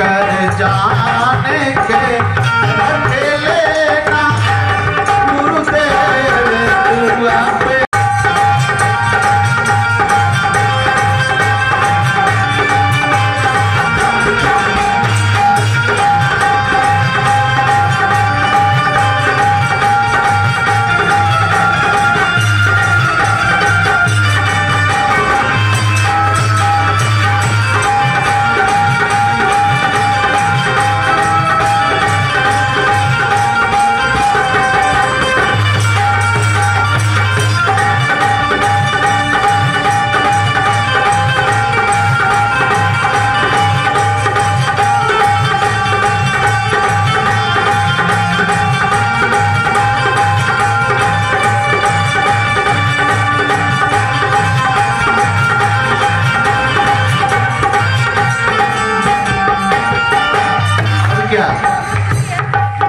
कर जाने के रखे लेना गुरुदेव दुआ पे।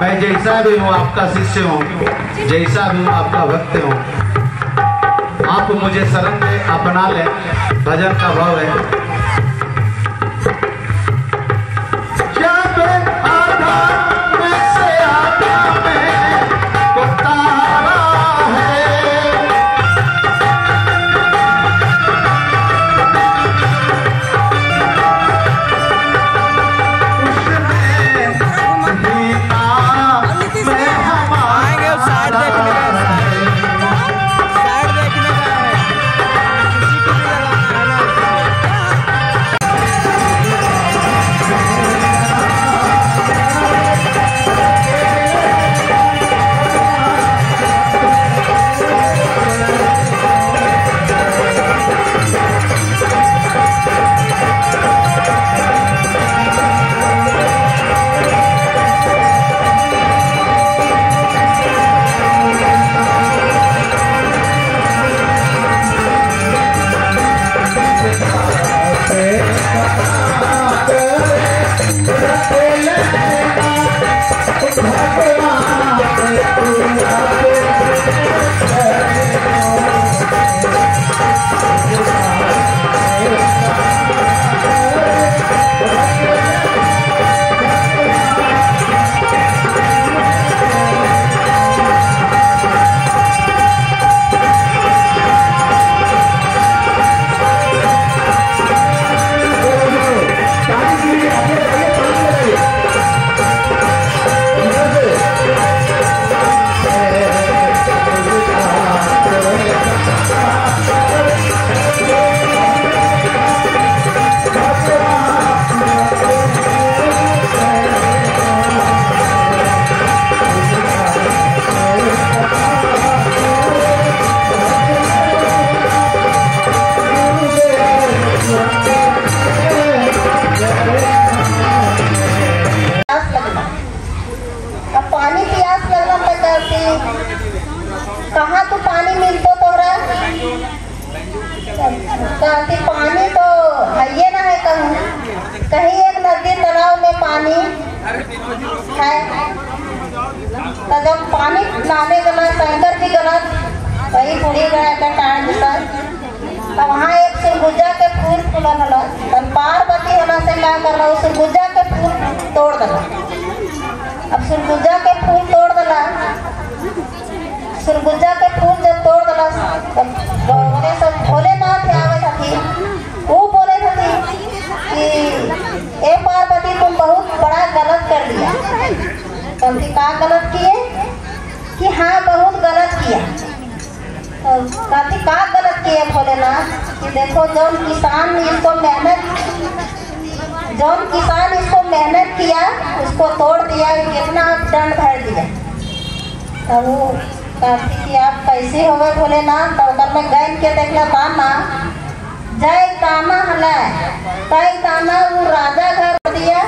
मैं जैसा भी हूँ आपका शिष्य हूँ, जैसा भी हूँ आपका भक्त हूँ। आप मुझे शरण में अपना ले, भजन का भाव है। कहाँ तो पानी मिलतो तोहरा? पानी तो है ना है कहूँ, कहीं एक नदी तालाब में पानी है। तो जब पानी लाने गला शंकर जी गलत वही पूरी गया का टाइम सर, तो वहाँ एक सुरगुजा के फूल फूलन हला। तब पार्वती होना से क्या कर रहा, सुरगुजा के फूल तोड़ दला। अब सुरगुजा के फूल तोड़ दला, सुरगुजा के फूल जब तोड़ दला बोले सब भोलेनाथ आवे थी, वो बोले थे कि ए पार्वती तुम बहुत बड़ा गलत कर दिया। तब का गलत किए कि हाँ बहुत गलत किया। तो कहती का गलत किए भोलेनाथ कि देखो जौन किसान इसको मेहनत किया उसको तोड़ दिया, कितना दंड भर दिया। तब वो कहती कि आप कैसे हो गए भोलेनाथ? तो अगर मैं गैन के देखला ताना जय ताना हला कई ताना वो राजा घर दिया,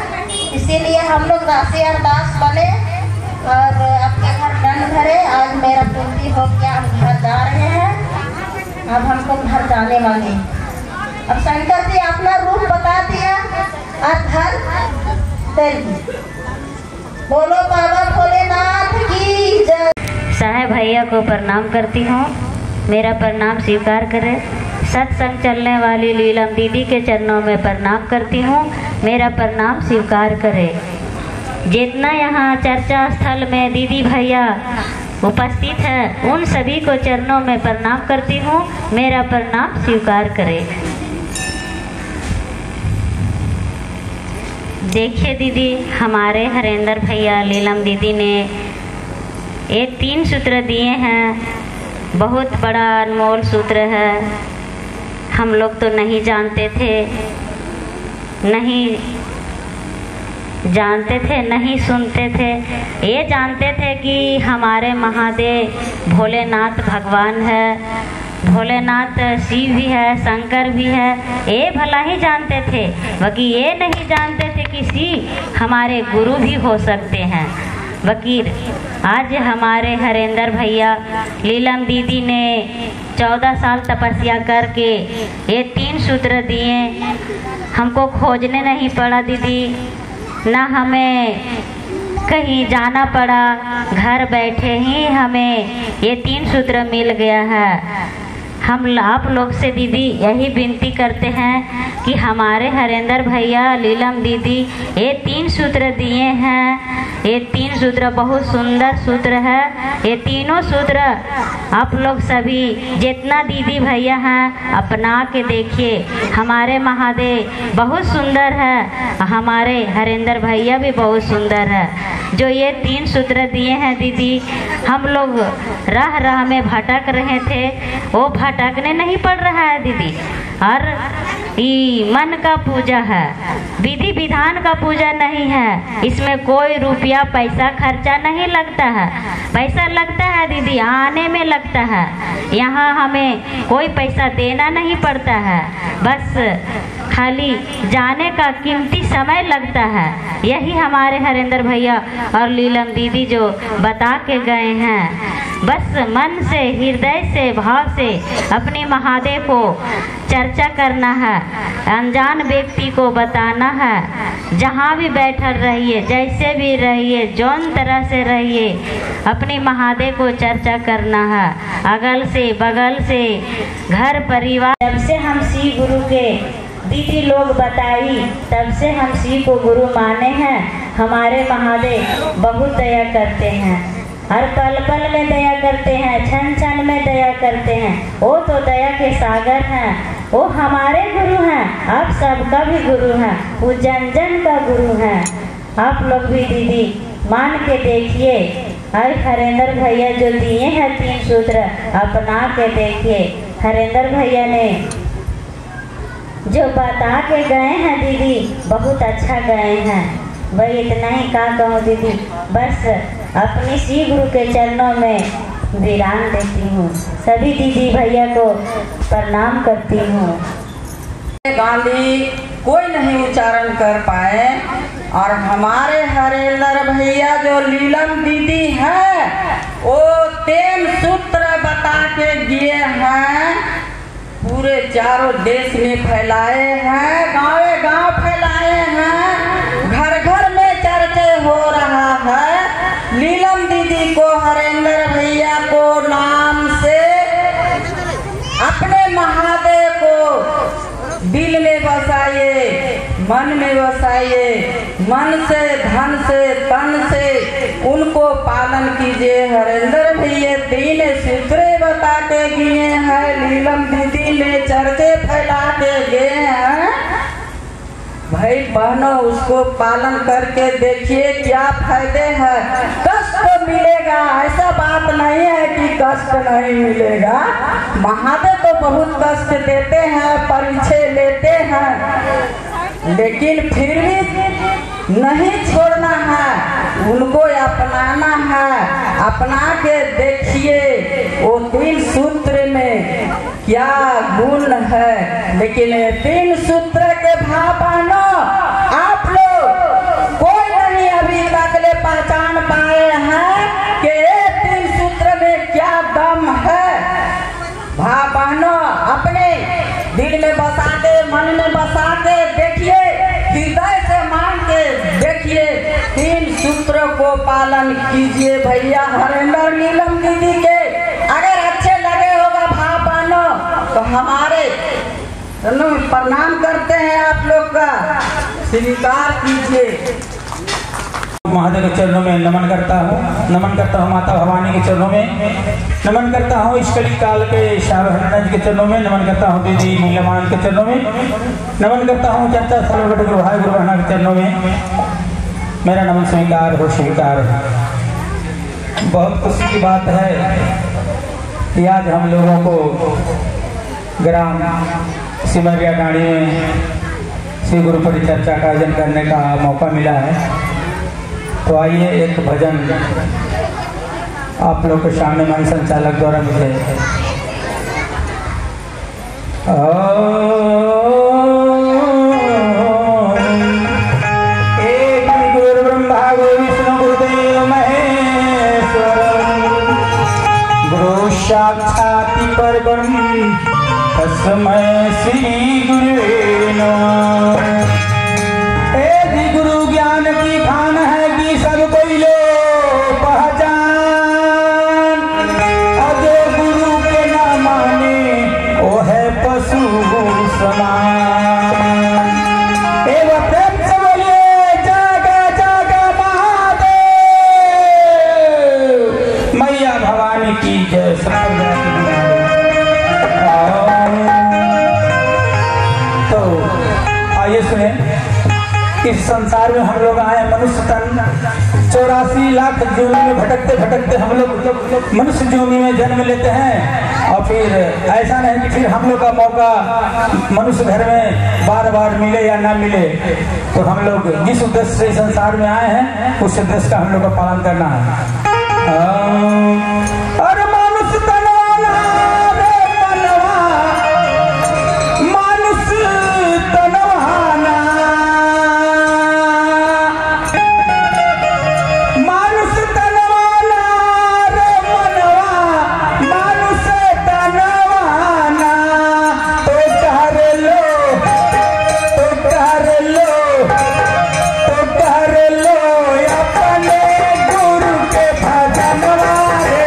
इसीलिए हम लोग राशि अरदास बने और आपके घर दंड भरे। आज मेरा पूर्ति हो गया, हम घर जा रहे हैं, अब हमको घर जाने वाले। अब शंकर जी अपना रूप बता दिया और घर चल। बोलो बाबा भोलेनाथ की जय। साहेब भैया को प्रणाम करती हूँ, मेरा प्रणाम स्वीकार करें। सत्संग चलने वाली लीलम दीदी के चरणों में प्रणाम करती हूँ। मेरा प्रणाम स्वीकार करें। जितना यहाँ चर्चा स्थल में दीदी भैया उपस्थित है उन सभी को चरणों में प्रणाम करती हूँ। मेरा प्रणाम स्वीकार करें। देखिए दीदी, हमारे हरेंद्र भैया लीलम दीदी ने ये 3 सूत्र दिए हैं। बहुत बड़ा अनमोल सूत्र है। हम लोग तो नहीं जानते थे, नहीं सुनते थे। ये जानते थे कि हमारे महादेव भोलेनाथ भगवान है, भोलेनाथ शिव भी है, शंकर भी है। ये भला ही जानते थे, बाकी ये नहीं जानते थे कि शिव हमारे गुरु भी हो सकते हैं। वकील आज हमारे हरेंद्र भैया लीलम दीदी ने 14 साल तपस्या करके ये 3 सूत्र दिए। हमको खोजने नहीं पड़ा दीदी, ना हमें कहीं जाना पड़ा, घर बैठे ही हमें ये 3 सूत्र मिल गया है। हम आप लोग से दीदी यही विनती करते हैं कि हमारे हरेंद्र भैया लीलम दीदी ये 3 सूत्र दिए हैं। ये 3 सूत्र बहुत सुंदर सूत्र है। ये तीनों सूत्र आप लोग सभी जितना दीदी भैया हैं अपना के देखिए। हमारे महादेव बहुत सुंदर है, हमारे हरेंद्र भैया भी बहुत सुंदर है। जो ये 3 सूत्र दिए हैं दीदी, हम लोग राह में भटक रहे थे, वो भटकने नहीं पड़ रहा है दीदी। और ये मन का पूजा है, विधि विधान का पूजा नहीं है। इसमें कोई रुपया पैसा खर्चा नहीं लगता है। पैसा लगता है दीदी आने में लगता है, यहाँ हमें कोई पैसा देना नहीं पड़ता है। बस खाली जाने का कीमती समय लगता है। यही हमारे हरेंद्र भैया और लीलम दीदी जो बता के गए हैं। बस मन से, हृदय से, भाव से अपने महादेव को चर्चा करना है, अनजान व्यक्ति को बताना है। जहाँ भी बैठल रहिए, जैसे भी रहिए, जौन तरह से रहिए, अपने महादेव को चर्चा करना है। अगल से बगल से, घर परिवार, जब से हम शिव गुरु के दीदी लोग बताई तब से हम शिव को गुरु माने हैं। हमारे महादेव बहुत दया करते हैं, हर पल पल में दया करते हैं, क्षण क्षण में दया करते हैं। वो तो दया के सागर हैं, वो हमारे गुरु हैं, आप सबका भी गुरु हैं, वो जन जन का गुरु हैं। आप लोग भी दीदी मान के देखिए। हर हरेंद्र भैया जो दिए हैं 3 सूत्र अपना के देखिए। हरेंद्र भैया ने जो बता के गए हैं दीदी बहुत अच्छा गए हैं। वही इतना ही का कहूँ दीदी, बस अपनी शिव गुरु के चरणों में विराम देती हूँ। सभी दीदी भैया को प्रणाम करती हूँ। गाली कोई नहीं उच्चारण कर पाए। और हमारे हरेंद्र भैया जो लीलम दीदी है वो 3 सूत्र बता के दिए हैं, पूरे चारों देश में फैलाए हैं, गाँव गाँव फैलाए हैं, घर घर में चर्चे हो रहा है। लीलम दीदी को, हरेंद्र भैया को नाम से अपने महादेव को दिल में बसाइए, मन में बसाइए, मन से, धन से, तन से उनको पालन कीजिए। हरेंद्र भैया 3 सूत्र बता के दिए हैं, लीलम दीदी ने चर्चे फैला के गए हैं। भाई बहनों उसको पालन करके देखिए क्या फायदे हैं। कष्ट मिलेगा, ऐसा बात नहीं है कि कष्ट नहीं मिलेगा। महादेव तो बहुत कष्ट देते हैं, परीक्षे लेते हैं, लेकिन फिर भी नहीं छोड़ना है, उनको अपनाना है। अपना के देखिए वो 3 सूत्र में क्या गुण है। लेकिन 3 सूत्र के भावनो आप लोग कोई नहीं अभी तक ले पहचान पाए हैं कि 3 सूत्र में क्या दम है। भावनो अपने दिल में बसा के, मन में बसा के देखिए, हृदय से मान के देखिए, 3 सूत्र को पालन कीजिए। भैया हरेंद्र लीलम दीदी के अगर अच्छे लगे होगा भावनो तो हमारे चलो प्रणाम करते हैं आप लोग का, स्वीकार कीजिए। महादेव के चरणों में नमन करता हूँ माता भवानी के चरणों में नमन करता हूँ, इस कली काल के शाहज के चरणों में नमन करता हूँ, दीदी नीलमान के चरणों में नमन करता हूँ, चर्चा सर्वगढ़ गुरु भाई गुरु बहना के चरणों में मेरा नमन स्वीकार हो स्वीकार। बहुत खुशी की बात है कि आज हम लोगों को ग्राम सिमरिया डाणी में श्री गुरु परिचर्चा का आयोजन करने का मौका मिला है। तो आइए एक भजन आप लोग के सामने मन संचालक द्वारा मुझे एक गुरु ब्रह्मा गुरु विष्णु गुरुदेव महेश्वर गुरु साक्षात् परब्रह्म तस्मै श्री गुरुवे नमः। गुरु ज्ञान की खान है कि सब कोई लो पहचान, अजो गुरु के ना माने वो है पशु समान। एवं प्रेम से बोलिए जागा जागा महादेव, मैया भवानी की जय। तो आइए सुने, इस संसार में हम लोग आए मनुष्य तन 84 लाख जोनी में भटकते भटकते हम लोग मनुष्य जोनी में जन्म लेते हैं, और फिर ऐसा नहीं कि फिर हम लोग का मौका मनुष्य घर में बार बार मिले या ना मिले। तो हम लोग जिस उद्देश्य से संसार में आए हैं उस उद्देश्य का हम लोग का पालन करना है। अरे मनुष्य तनवाना रे मनवा, मनुष्य तनवाना, अपने गुरु के भजन वाले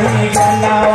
नहीं जनवा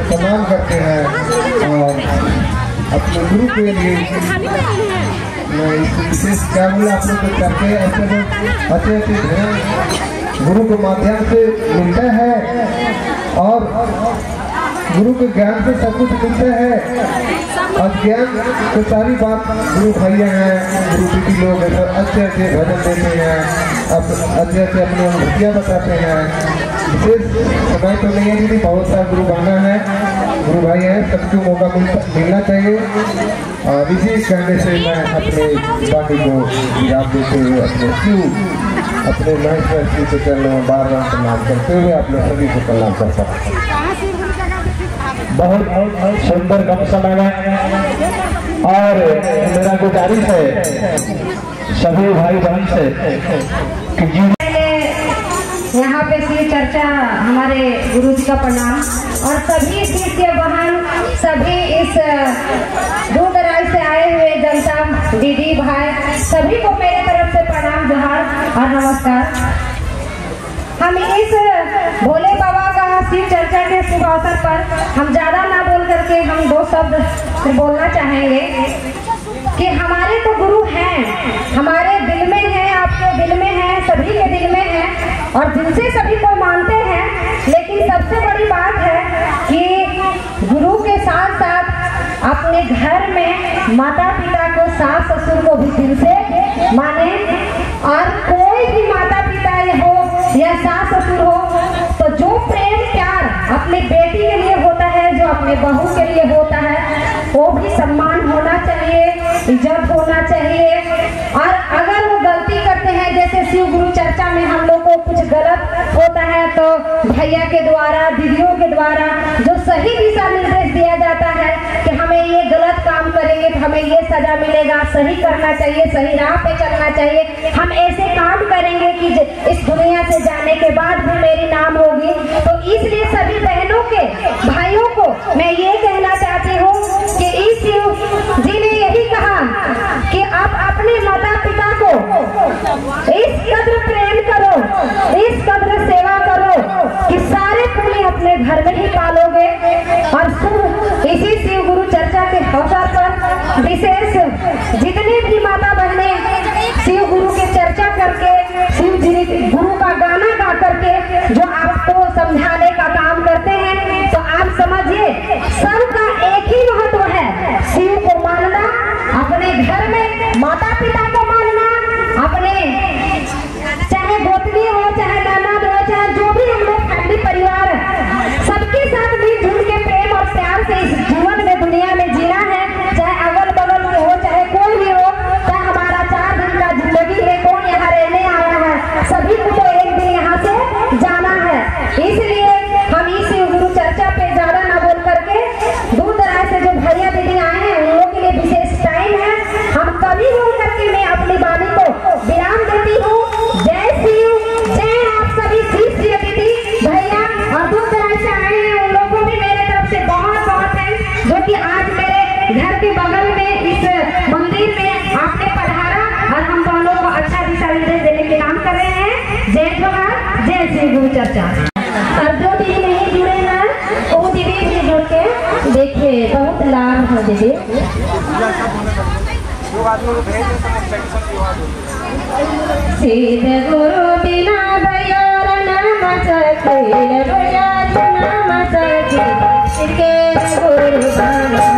प्रणाम करते हैं और अपने गुरु के लिए मैं इस विशेष क्या बोला आप लोग करते हैं। ऐसे अच्छे अच्छे गुरु के माध्यम से मिलते हैं और गुरु के ज्ञान से सब कुछ मिलता है। और ज्ञान तो सारी बात गुरु भैया हैं, गुरु दीदी लोग हैं, अच्छे अच्छे भजन देते हैं, अच्छे अच्छे अपनी अनुभूतियाँ बताते हैं। विशेष समय तो नहीं है दीदी, बहुत सारा गुरु बना है, गुरु भाई हैं, सबको मौका मिलना चाहिए। और इसी कहने से मैं अपने बाकी को याद देते हुए अपने महेश्वर श्री के चरणों में बार बार प्रणाम करते हुए आप लोग सभी को प्रणाम करता हूँ। बहुत सुंदर कम समय में और मेरा गुजारिश है सभी भाई बहन से कि यहाँ पे श्री चर्चा हमारे गुरु जी का प्रणाम और सभी शिष्य बहन सभी इस दूर दराज से आए हुए जनता दीदी भाई सभी को मेरे तरफ से प्रणाम जोहार और नमस्कार। हम इस भोले बाबा का शिव चर्चा के शुभ अवसर पर हम ज्यादा ना बोल करके हम दो शब्द बोलना चाहेंगे कि हमारे तो गुरु हैं, हमारे दिल में है, आपके दिल में है, सभी के दिल में है और दिल से सभी को मानते हैं। लेकिन सबसे बड़ी बात है कि गुरु के साथ साथ अपने घर में माता पिता को, सास ससुर को भी दिल से माने। और कोई भी माता पिता हो या सास ससुर हो तो जो प्रेम प्यार अपने बेटी के लिए होता है, जो अपने बहू के लिए होता है, वो भी सम्मान होना चाहिए, इज्जत होना चाहिए। और अगर वो गलती करते हैं, जैसे शिव गुरु चर्चा में हम लोग को कुछ गलत होता है तो भैया के द्वारा, दीदियों के द्वारा जो सही दिशा निर्देश दिया जाता है कि हमें ये गलत काम करेंगे तो हमें ये सजा मिलेगा, सही करना चाहिए, सही राह पे चलना चाहिए, हम ऐसे काम करेंगे कि इस दुनिया से जाने के बाद भी मेरी नाम होगी। तो इसलिए सभी बहनों के, भाइयों को मैं ये कहना चाहती हूँ कि इस शिव जी ने यही कहा कि आप अपने माता पिता को इस कद्र प्रेम करो, इस कद्र सेवा करो कि सारे पुण्य अपने घर में ही पालोगे। और इसी शिव गुरु चर्चा के अवसर पर विशेष जितने भी माता बहने शिव गुरु की चर्चा करके, शिव जी गुरु का गाना गा करके जो आपको समझाने का काम करते हैं, तो आप समझिए सबका एक ही महत्व है, शिव को मानना, अपने घर में माता पिता को मानना, अपने से बहुत लाभ हो दीदी। सीधे गुरु बिना बयार नाम सकील बयार नाम सकील के गुरु बना।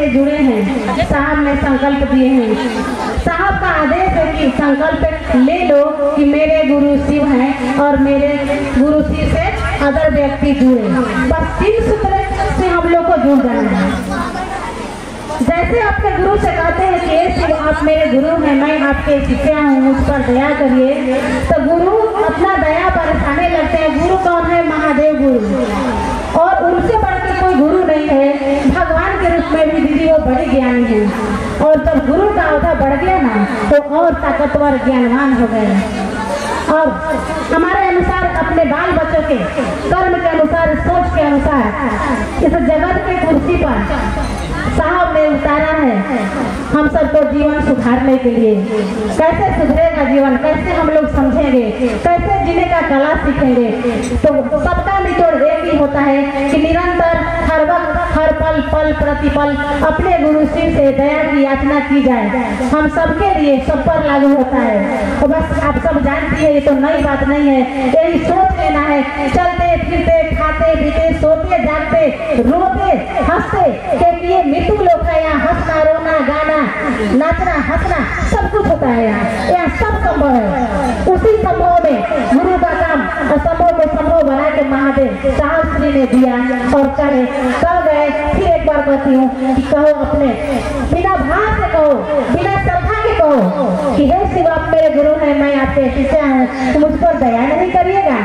जुड़े हैं। साहब ने संकल्प दिए हैं। साहब का आदेश है कि संकल्प ले लो कि मेरे गुरु शिव हैं और मेरे गुरु शिव से अदर व्यक्ति जुड़े। बस 3 सूत्र से हम लोग को जुड़ जाना है। जैसे आपके गुरु से कहते हैं कि ये शिव आप मेरे गुरु हैं, मैं आपके शिष्या हूँ, मुझ पर दया करिए, तो गुरु अपना दया बरसाने लगते हैं। गुरु कौन है? महादेव गुरु। और उनसे बढ़ के कोई गुरु नहीं है। भगवान के रूप में भी दीदी वो बड़े ज्ञानी हैं। और जब गुरु का अहदा बढ़ गया ना तो और ताकतवर ज्ञानवान हो गए। और हमारे अनुसार अपने बाल बच्चों के कर्म के अनुसार, सोच के अनुसार इस जगत के कुर्सी पर साहब ने उतारा है हम सबको जीवन सुधारने के लिए। कैसे सुधरेगा जीवन, कैसे हम लोग समझेंगे, कैसे जीने का कला सीखेंगे। तो सबका निचोड़ एक ही होता है कि निरंतर हर वक्त हर पल पल प्रतिपल अपने गुरु शिव से दया की याचना की जाए। हम सबके लिए सब पर लागू होता है। तो बस आप सब जानती है, ये तो नई बात नहीं है। यही सोच लेना है। चलते फिरते खाते पीते सोते जागते रोते हंसते, क्योंकि ये मृत्यु लोग है। यहाँ हंसना रोना गाना नाचना हंसना सब कुछ होता है। यहाँ सब संभव है। उसी संभव में गुरु का काम असंभव को संभव बना के महादेव साहब श्री ने दिया और कहे कह गए। फिर एक बार कहती हूँ कि कहो अपने बिना भाव से कहो, बिना श्रद्धा के कहो कि हे शिव आप मेरे गुरु हैं, मैं आपके शिष्य हूँ, तो मुझ पर दया नहीं करिएगा?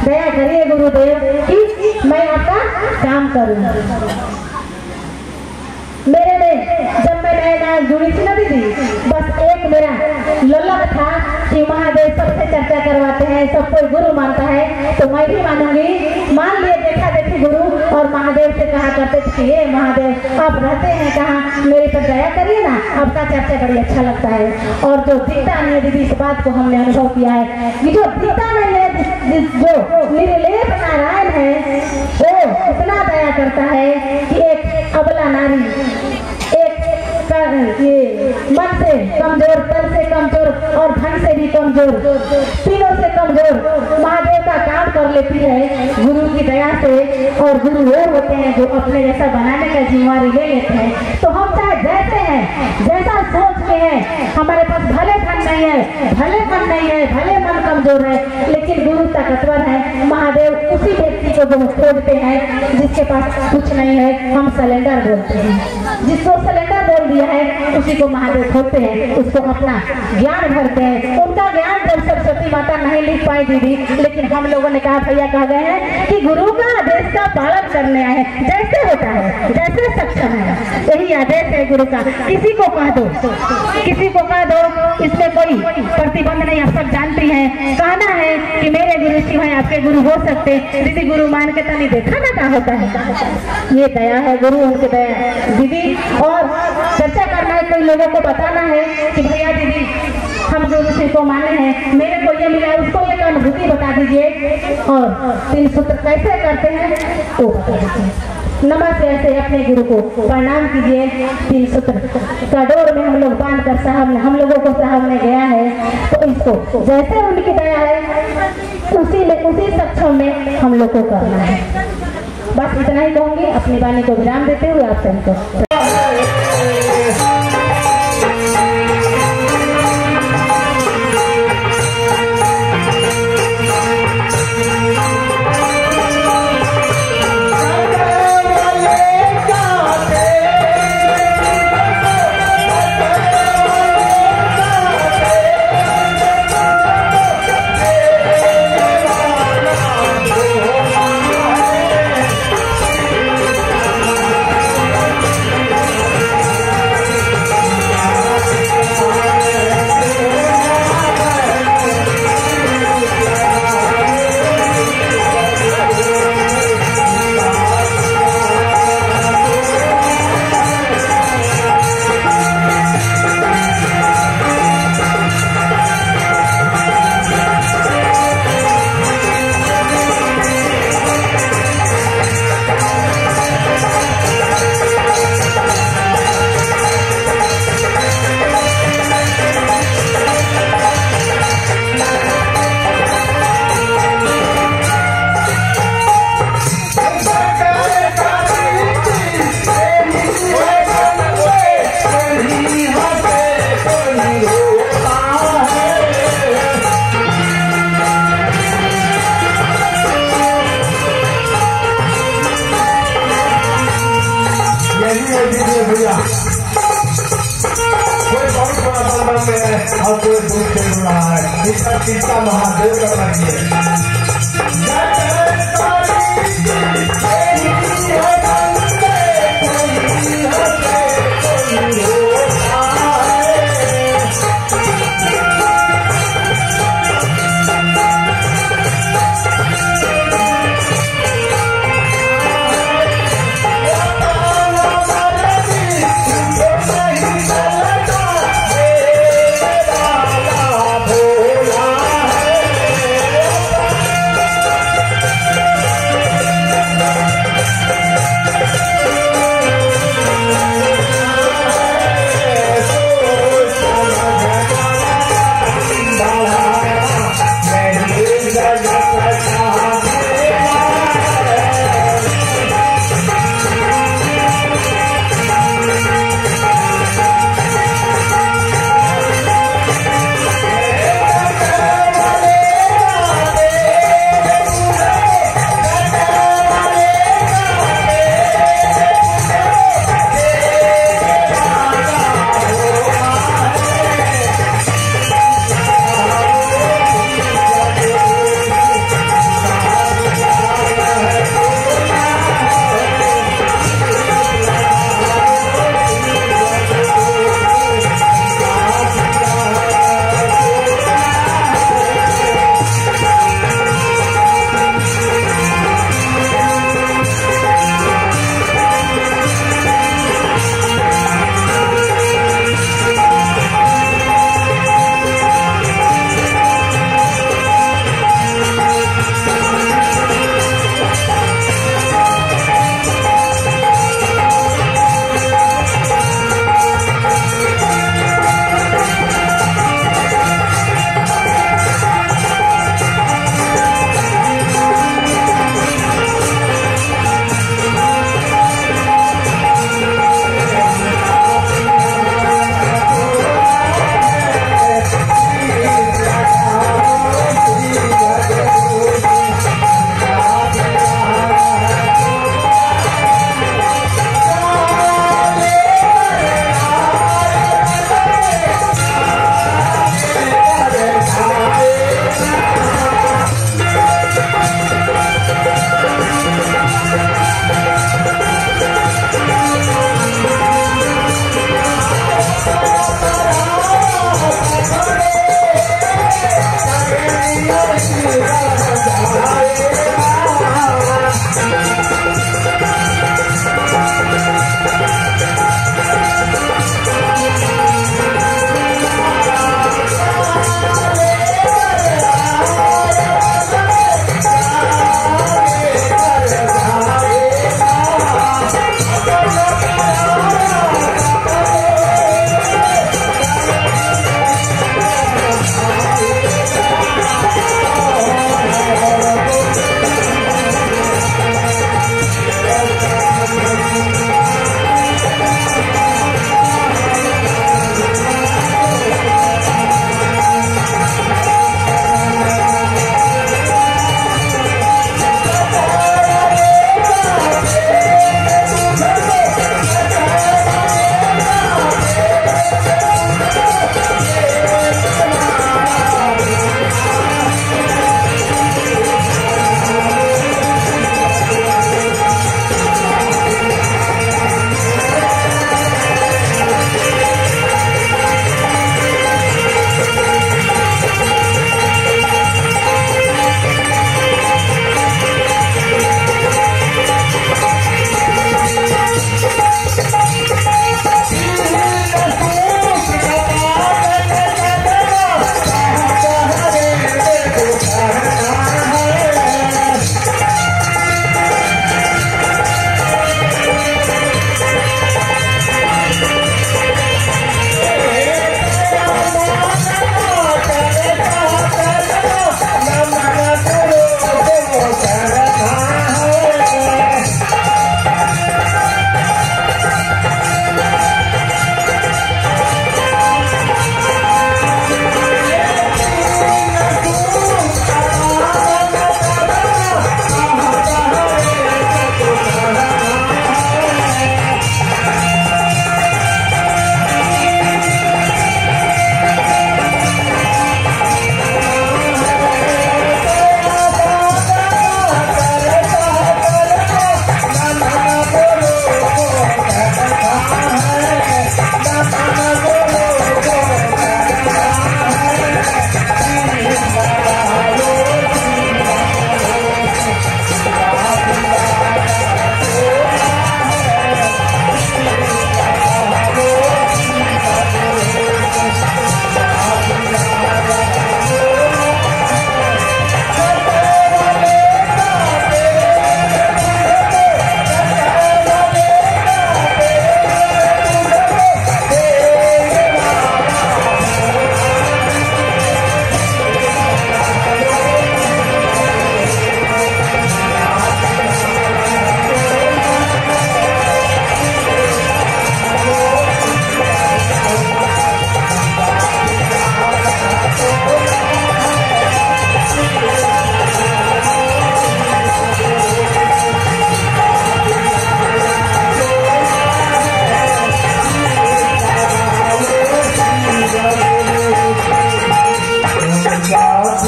दया करिए गुरुदेव कि मैं आपका काम करूँ। मेरे में जब मैं नया जुड़ी थी ना दीदी, बस एक मेरा ललक था कि महादेव सबसे चर्चा करवाते हैं, सब कोई गुरु मानता है तो मैं भी मानूंगी। मान लिए देखा देखी गुरु, और महादेव से कहा करते थे ये महादेव आप रहते हैं कहाँ, मेरे पर दया करिए ना, आपका चर्चा बड़ी अच्छा लगता है। और जो दिखता नहीं है दीदी, इस बात को हमने अनुभव किया है कि जो दिखता नहीं है, जो निर्लेप नारायण है वो इतना दया करता है कि एक अबला नारी, ये मन से कमजोर, तन से कमजोर और धन से भी कमजोर, तीनों से कमजोर महादेव का काम कर लेती है गुरु की दया से। और गुरु वो होते हैं जो अपने जैसा बनाने का जिम्मेवारी ले लेते हैं। तो हम चाहे जैसे हैं, जैसा सोच के हैं, हमारे पास भले धन नहीं है, भले मन नहीं है, भले मन कमजोर है, लेकिन गुरु ताकतवर है। महादेव उसी व्यक्ति को जो खोजते हैं जिसके पास कुछ नहीं है, हम सिलेंडर बोलते हैं, जिसको सिलेंडर बोल दिया है उसी को महादेव खोजते हैं, उसको अपना ज्ञान भरते हैं। उनका ज्ञान जब सरस्वती माता नहीं लिख पाई दीदी, लेकिन हम लोगों ने कहा भैया कह गए हैं कि गुरु का आदेश का पालन करने आए, जैसे होता है, जैसे सक्षम है, यही आदेश है गुरु का। किसी को कह दो, किसी को कह दो, इसमें कोई प्रतिबंध नहीं, आप सब जानती हैं। कहना है कि मेरे गुरु शिव हैं, आपके गुरु हो सकते, दीदी गुरु मान के तो नहीं देखा ना क्या होता है। ये दया है गुरु, उनकी दया दीदी। और चर्चा करना है, कोई लोगों को बताना है कि भैया दीदी हम गुरु शिव को माने हैं, मेरे को ये मिला, उसको एक अनुभूति बता दीजिए, और 3 सूत्र कैसे करते हैं वो बता दीजिए। नमस्ते ऐसे अपने गुरु को प्रणाम कीजिए। 3 सूत्र का डोर में हम लोग बांध कर साहब ने, हम लोगों को साहब ने गया है, तो इसको जैसे उनकी दया है उसी में, उसी सक्षम में हम लोग को करना है। बस इतना ही कहूँगी, अपनी वाणी को विराम देते हुए आप सबको और कोई दूर खेल रहा है, इसका चिंता महादेव का करिए।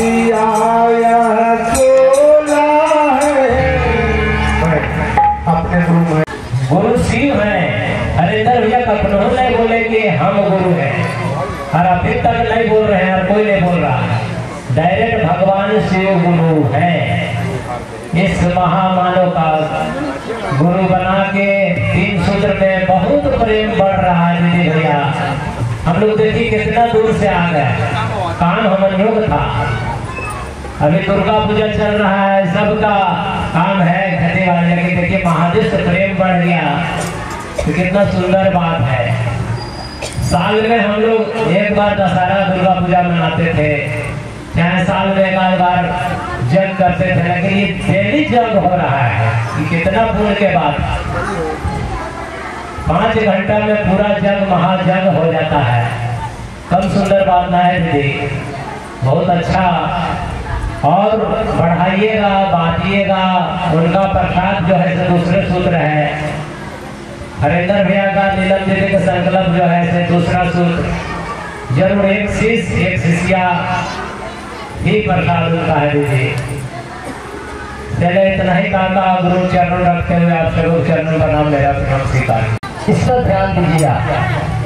दिया यह चोला है। अपने गुरु में गुरु शिव है। हरिंदर भैया कपड़ों नहीं बोले कि हम गुरु हैं, और अभी तक नहीं बोल रहे हैं और कोई नहीं बोल रहा। डायरेक्ट भगवान शिव गुरु है। इस महामानव का गुरु बना के 3 सूत्र में बहुत प्रेम बढ़ रहा है दीदी भैया। हम लोग देखिए कितना दूर से आ गए, काम हम योग था। अभी दुर्गा पूजा चल रहा है, सबका काम है घटे वाले की। देखिए महादेव से प्रेम बढ़ गया तो कितना सुंदर बात है। साल में हम लोग एक बार दशहरा दुर्गा पूजा मनाते थे, चाहे साल में एक बार जंग करते थे, लेकिन ये डेली जंग हो रहा है। ये कितना पुण्य के बाद 5 घंटा में पूरा जंग महाजंग हो जाता है। कम सुंदर बात ना है दीदी, बहुत अच्छा। और बढ़ाइएगा, बांटिएगा। उनका प्रसाद जो है दूसरे सूत्र है। हरिंदर भैया का नीलम दीदी का संकल्प जो है दूसरा सूत्र। जरूर एक शिष्य एक शिष्या ही प्रसाद उनका है दीदी। चले इतना ही कहा, गुरु चरण रखते हुए आप सभी चरण का नाम मेरा प्रणाम स्वीकार। इस पर ध्यान दीजिए।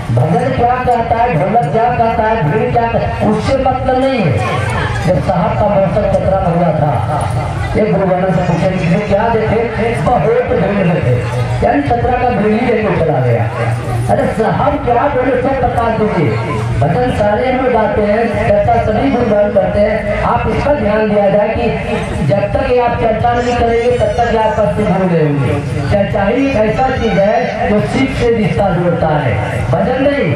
भजन क्या कहता है, ढोलक क्या कहता है, भीड़ क्या कहता है, उससे मतलब नहीं है। जब साहब का मौसम चतरा हुआ था, एक गुरुवाना से पूछे क्या देखे, बहुत भीड़ में थे, यानी चतरा का भीड़ ही लेकर चला गया। अरे साहब क्या बोले सब बता दीजिए। भजन सारे में गाते हैं, चर्चा सभी गुरुवान करते हैं। आप इस पर ध्यान दिया जाए कि जब तक ये आप चर्चा नहीं करेंगे तब तक आप पद से भूल होंगे। चर्चा ही एक ऐसा चीज है जो सीख से रिश्ता जोड़ता है, भजन नहीं।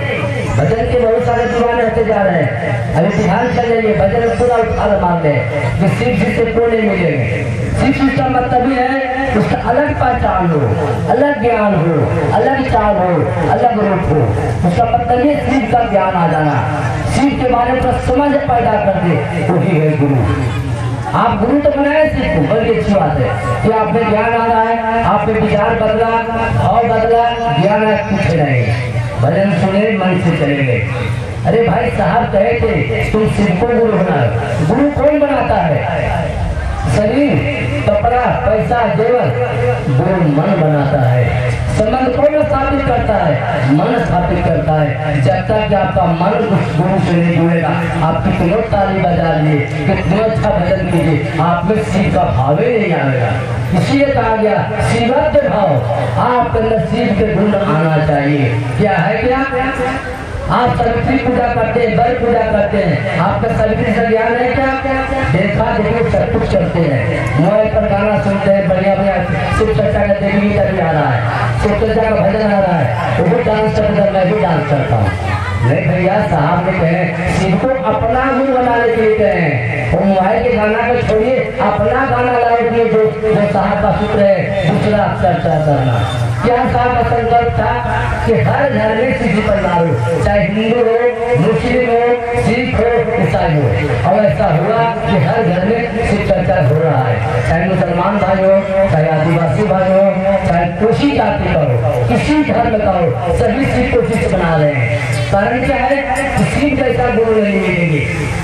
भजन के बहुत सारे दीवाने होते जा रहे हैं। अभी ध्यान से जाइए, भजन में पूरा उठार मान ले कि सीख से कोई नहीं मिलेंगे। सीख उसका मतलब ये है उसका अलग पहचान हो, अलग ज्ञान हो, अलग चाल हो, अलग रूप हो। उसका मतलब ये सीख का ज्ञान आ जाना, सीख के बारे में समझ पैदा कर दे, वही है गुरु। आप गुरु तो बनाए सीख को, बड़ी अच्छी बात है कि आपने ज्ञान आ रहा है, आपने विचार बदला, भाव बदला, ज्ञान कुछ नहीं। भजन सुने मन से चले गए। अरे भाई साहब कहे थे तुम सिर्फ को गुरु बनाओ। गुरु कौन बनाता है? शरीर, कपड़ा, पैसा, जेवर, गुरु मन बनाता है। संबंध कौन स्थापित करता है? मन स्थापित करता है। जब तक आपका मन गुरु से नहीं जुड़ेगा, आप कितनों ताली बजा लिए, कितना अच्छा भजन कीजिए, आप में शिव का भाव ही नहीं आएगा। इसलिए कहा गया शिवत्व भाव आपके अंदर शिव के गुण आना चाहिए। क्या है क्या? आप सावित्री पूजा करते हैं, बल पूजा करते हैं, आपका सावित्री से ज्ञान है क्या? देखा देखो सब कुछ करते हैं, मोबाइल पर गाना सुनते हैं, बढ़िया बढ़िया शिव चर्चा का देवी गीता भी आ रहा है, शिव चर्चा का भजन आ रहा है, वो डांस करता है, मैं भी डांस करता हूँ। नहीं भैया साहब ने कहे शिव को अपना गुरु बनाने के लिए कहे, वो मोबाइल के गाना को छोड़िए, अपना गाना लाए दिए जो साहब का सूत्र है, दूसरा चर्चा करना। क्या साहब का संकल्प था कि हर घर में शिव परिवार हो, चाहे हिंदू हो, मुस्लिम हो, सिख हो, ईसाई हो। और ऐसा हुआ कि हर घर में शिव चर्चा हो रहा है, चाहे मुसलमान भाई हो, चाहे आदिवासी भाई हो, चाहे कोई जाति का हो, किसी धर्म का हो, सभी शिव को शिष्य बना रहे हैं। कारण क्या है? शिव जैसा गुरु नहीं मिलेंगे।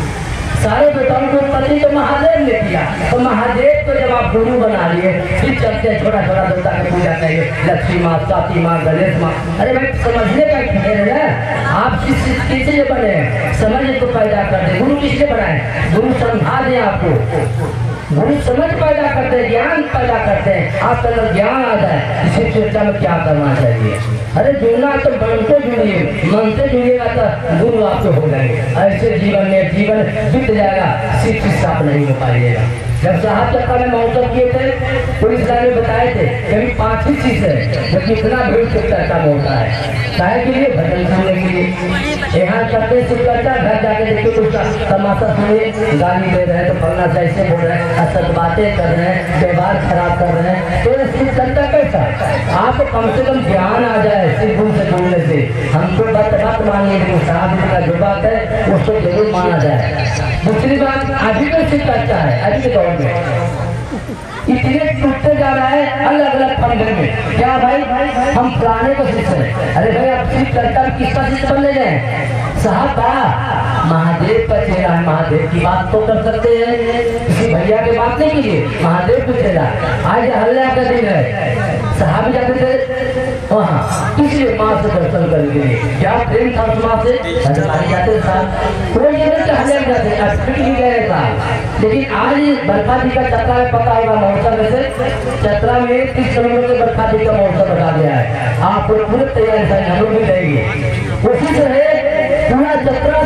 सारे देवताओं को उत्पत्ति तो महादेव ने किया, तो महादेव को जब आप गुरु बना लिए, फिर चलते छोटा छोटा देवता की पूजा करिए, लक्ष्मी माँ, साती माँ, गणेश माँ। अरे भाई समझने का खेल है ना, आप किससे बने हैं? समझ को पैदा कर दे। गुरु किससे बनाए? गुरु समझा दे आपको, गुरु समझ पैदा करते हैं, ज्ञान पैदा करते हैं। आपका अगर ज्ञान आ जाए इसी चर्चा में क्या करना चाहिए? अरे जुड़ना तो मन से जुड़िए, मन से जुड़िएगा तो गुरु आपको हो जाएंगे। ऐसे जीवन में जीवन बीत जाएगा, शिव स्थाप नहीं हो पाइएगा। जब साहब चक्का में महोत्सव किए थे, पुलिस ने बताए थे कभी 5 ही चीज है जो कितना भीड़ शिव चर्चा में होता है। चाहे के लिए भजन सुनने के लिए यहाँ करते शिव चर्चा, घर जाके देखिए तो तमाशा सुनिए, गाली दे रहे हैं तो फलना से ऐसे बोल रहे हैं, असत बातें कर रहे हैं, व्यवहार खराब कर रहे हैं, तो शिव चर्चा कैसा? आपको कम से कम ज्ञान आ जाए शिव गुरु से जुड़ने से। हमको बात मानिए, लेकिन साहब का जो बात है उसको जरूर माना जाए। दूसरी बात, अभी तो शिव चर्चा है, अभी के दौर में इतने टूटते जा रहा है अलग अलग फंड में। क्या भाई हम पुराने को शिष्य हैं? अरे भाई आप शिव चर्चा किसका शिष्य बन ले जाए? साहब महादेव का चेहरा है, महादेव की बात तो कर सकते हैं, किसी भैया की बात नहीं कीजिए। महादेव का चेहरा आज हल्ला का दिन है, साहब जाते थे वहाँ किसी माँ से दर्शन करने के लिए, क्या प्रेम था उस माँ से, हमारे जाते साहब कोई ये नहीं हल्ला जाते अस्पताल भी गए था। लेकिन आज बरखा जी का चतरा में पता होगा मौसम से, चतरा में 30 किलोमीटर से बरखा जी का मौसम बता गया है, आप पूरी तैयारी से हम लोग भी रहेंगे, कोशिश है पूरा चतरा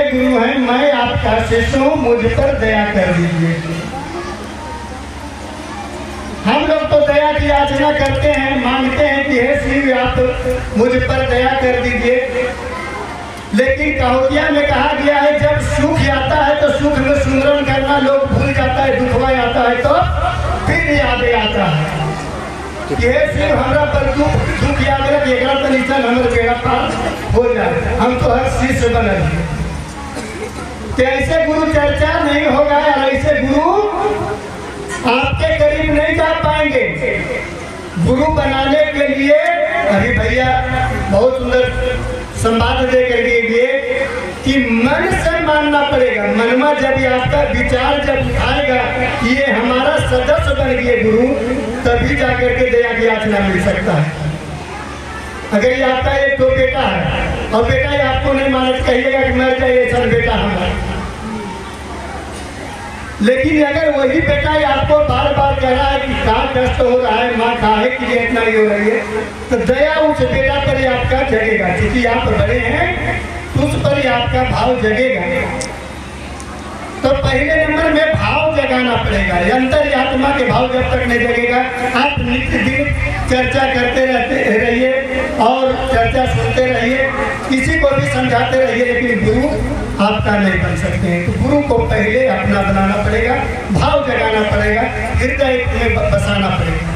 गुरु है, मैं आपका शिष्य हूँ, मुझ पर दया कर दीजिए। हम लोग तो दया की याचना करते हैं, मांगते हैं कि हे शिव आप मुझ पर दया कर दीजिए। लेकिन कहोतिया में कहा गया है जब सुख आता है तो सुख में सुमरन करना लोग भूल जाता है, दुखवा आता है तो फिर याद आता है कि हे शिव हमारा पर दुख याद रख, एक तनिसन हमारे बेड़ा पार हो जाए, हम तो हर चीज से बने। तो ऐसे गुरु चर्चा नहीं होगा और ऐसे गुरु आपके करीब नहीं जा पाएंगे। गुरु बनाने के लिए अभी भैया बहुत सुंदर संवाद दे करके दिए कि मन से मानना पड़ेगा। मन में जब आपका विचार जब आएगा ये हमारा सदस्य बन गए गुरु, तभी जाकर के दया की याचना मिल सकता है। अगर ये आपका एक तो बेटा है और बेटा ये आपको नहीं माना कहिएगा कि मर जाए ऐसा बेटा हमारा, लेकिन अगर वही बेटा आपको बार बार कह रहा है कि कहाँ कष्ट हो रहा है, माँ काहे के लिए इतना ही हो रही है, तो दया उस बेटा पर ही आपका जगेगा। क्योंकि आप बड़े हैं तो उस पर ही आपका भाव जगेगा। तो पहले नंबर में भाव जगाना पड़ेगा। अंतर आत्मा के भाव जब तक नहीं जगेगा, आप नित्य दिन चर्चा करते रहते रहिए और चर्चा सुनते रहिए, किसी को भी समझाते रहिए, लेकिन गुरु आपका नहीं बन सकते हैं। तो गुरु को पहले अपना बनाना पड़ेगा, भाव जगाना पड़ेगा, हृदय में बसाना पड़ेगा।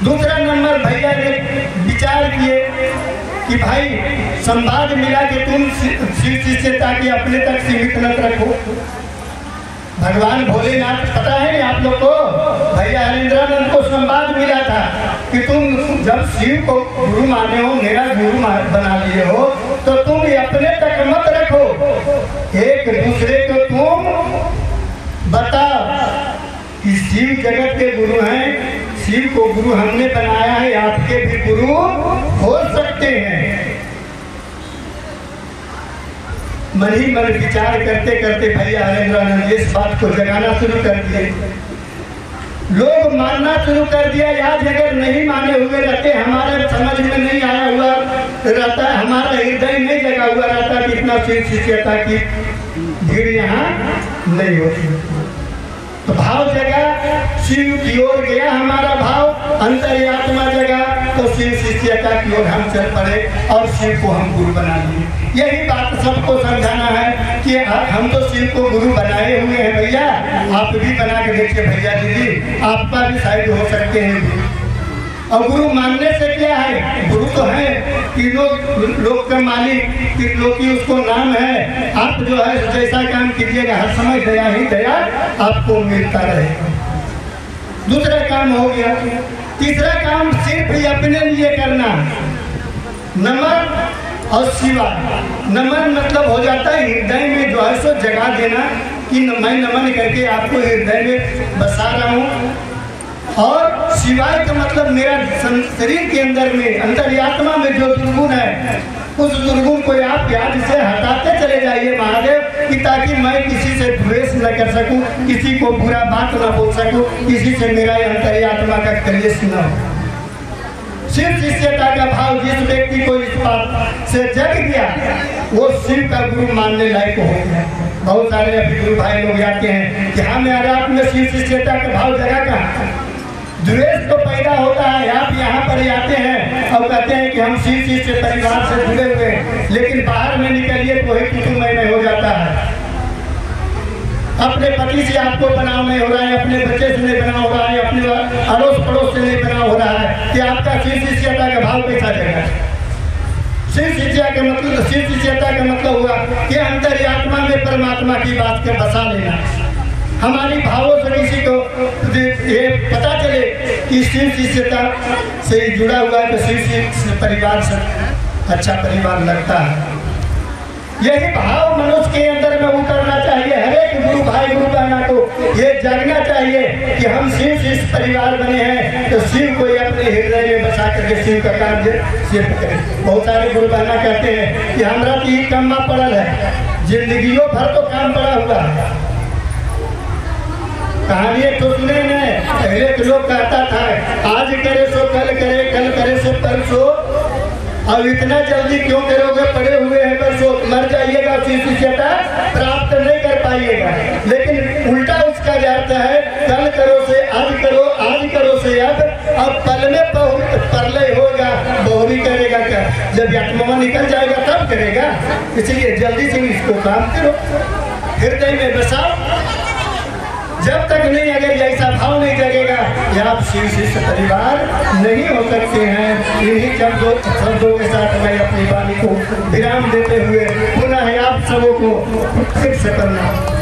दूसरा नंबर भैया ने विचार किए कि भाई संवाद मिला कि तुम शिव शिष्यता की अपने तक सीमित न रखो। भगवान भोलेनाथ पता है आप लोग को, भैया हरिंद्रानंद को संवाद मिला था कि तुम जब शिव को गुरु माने हो, मेरा गुरु बना लिए हो, तो तुम ये अपने तक मत रखो, एक दूसरे को तुम बताओ कि शिव जगत के गुरु हैं, शिव को गुरु हमने बनाया है, आपके भी गुरु हो सकते हैं। मन ही मन विचार करते करते भैया हरिंद्रानंद इस बात को जगाना शुरू कर दिए। लोग मानना शुरू कर दिया। आज अगर नहीं माने हुए रहते, हमारे समझ में नहीं आया हुआ रहता, हमारा हृदय नहीं जगा हुआ रहता कि इतना शिव शिष्यता की भीड़ यहाँ नहीं होती। तो भाव जगा, शिव की ओर गया हमारा भाव, अंतर्यात्मा जगा, तो शिव शिष्यता की ओर हम चल पड़े और शिव को हम गुरु बना लिए। यही बात सबको समझाना है कि हम तो शिव को गुरु बनाए हुए हैं भैया, आप भी बना के देखिए भैया दीदी, आपका भी शायद हो सकते हैं गुरु। और गुरु मानने से क्या है, गुरु तो है तीनों लोक का मालिक, त्रिलोकी उसको नाम है। आप जो है जैसा काम कीजिएगा हर समय दया ही दया आपको मिलता रहेगा। दूसरा काम हो गया। तीसरा काम सिर्फ ही अपने लिए करना, नमन और शिवा। नमन मतलब हो जाता है हृदय में जो है सो जगा देना कि मैं नमन करके आपको हृदय में बसा रहा हूँ, और शिवाय का मतलब मेरा शरीर के अंदर में अंतर्यात्मा में जो दुर्गुण है उस दुर्गुण को आप याद से हटाते चले जाइए महादेव, कि ताकि मैं किसी से द्वेष न कर सकूं, किसी को बुरा बात न बोल सकूं, किसी से मेरा अंतर्यात्मा का कलेश न हो। शिव शिष्यता का भाव जिस व्यक्ति को इस बात से जग गया वो शिव का गुरु मानने लायक हो गया। बहुत सारे अभी गुरु भाई लोग आते हैं कि हाँ मेरा आप में शिव शिष्यता का भाव जगा का द्वेष तो पैदा होता है। आप यहाँ पर आते हैं और कहते हैं कि हम शिव शिष्य परिवार से जुड़े हुए हैं, लेकिन बाहर में निकलिए तो वही कुटुंब में हो जाता है। अपने पति से आपको बनाव नहीं हो रहा है, अपने बच्चे से नहीं बनाव हो रहा है, अपने अड़ोस पड़ोस से नहीं बनाव हो रहा है, कि आपका शिव शिष्यता का भाव कैसा जगह। शिव शिष्यता का मतलब हुआ कि अंतर्यात्मा में परमात्मा की बात के बसा लेना। हमारी भावों से किसी को ये पता चले कि शिव शिष्यता से जुड़ा हुआ है तो शिव परिवार से अच्छा परिवार लगता है। यही भाव मनुष्य के अंदर में उतरना चाहिए। हर एक गुरु भाई गुरु बहना को ये जागना चाहिए कि हम शिव शिष्य परिवार बने हैं तो शिव को अपने हृदय में बसा करके शिव का कार्य सिर्फ करें। बहुत सारे गुरु बहना कहते हैं कि हमारा तो ये काम पड़ल है, जिंदगियों भर तो काम पड़ा हुआ है। कहानी तो सुने न, पहले तो लोग कहता था आज करे सो कल करे, कल करे सो परसों, अब इतना जल्दी क्यों करोगे, पड़े हुए हैं बरसों, मर जाइएगा, शिष्यता प्राप्त नहीं कर पाइएगा। लेकिन उल्टा उसका जाता है कल करो से आज करो, आज करो से अब पल में प्रलय होगा, बहुरी करेगा क्या, जब आत्मा निकल जाएगा तब करेगा। इसलिए जल्दी से इसको काम करो, हृदय में बसाओ। जब तक नहीं अगर ऐसा भाव नहीं जगेगा कि आप शिव शिष्य परिवार नहीं हो सकते हैं। यही शब्दों के साथ मैं अपनी वाणी को विराम देते हुए पुनः आप सबों को फिर से करना।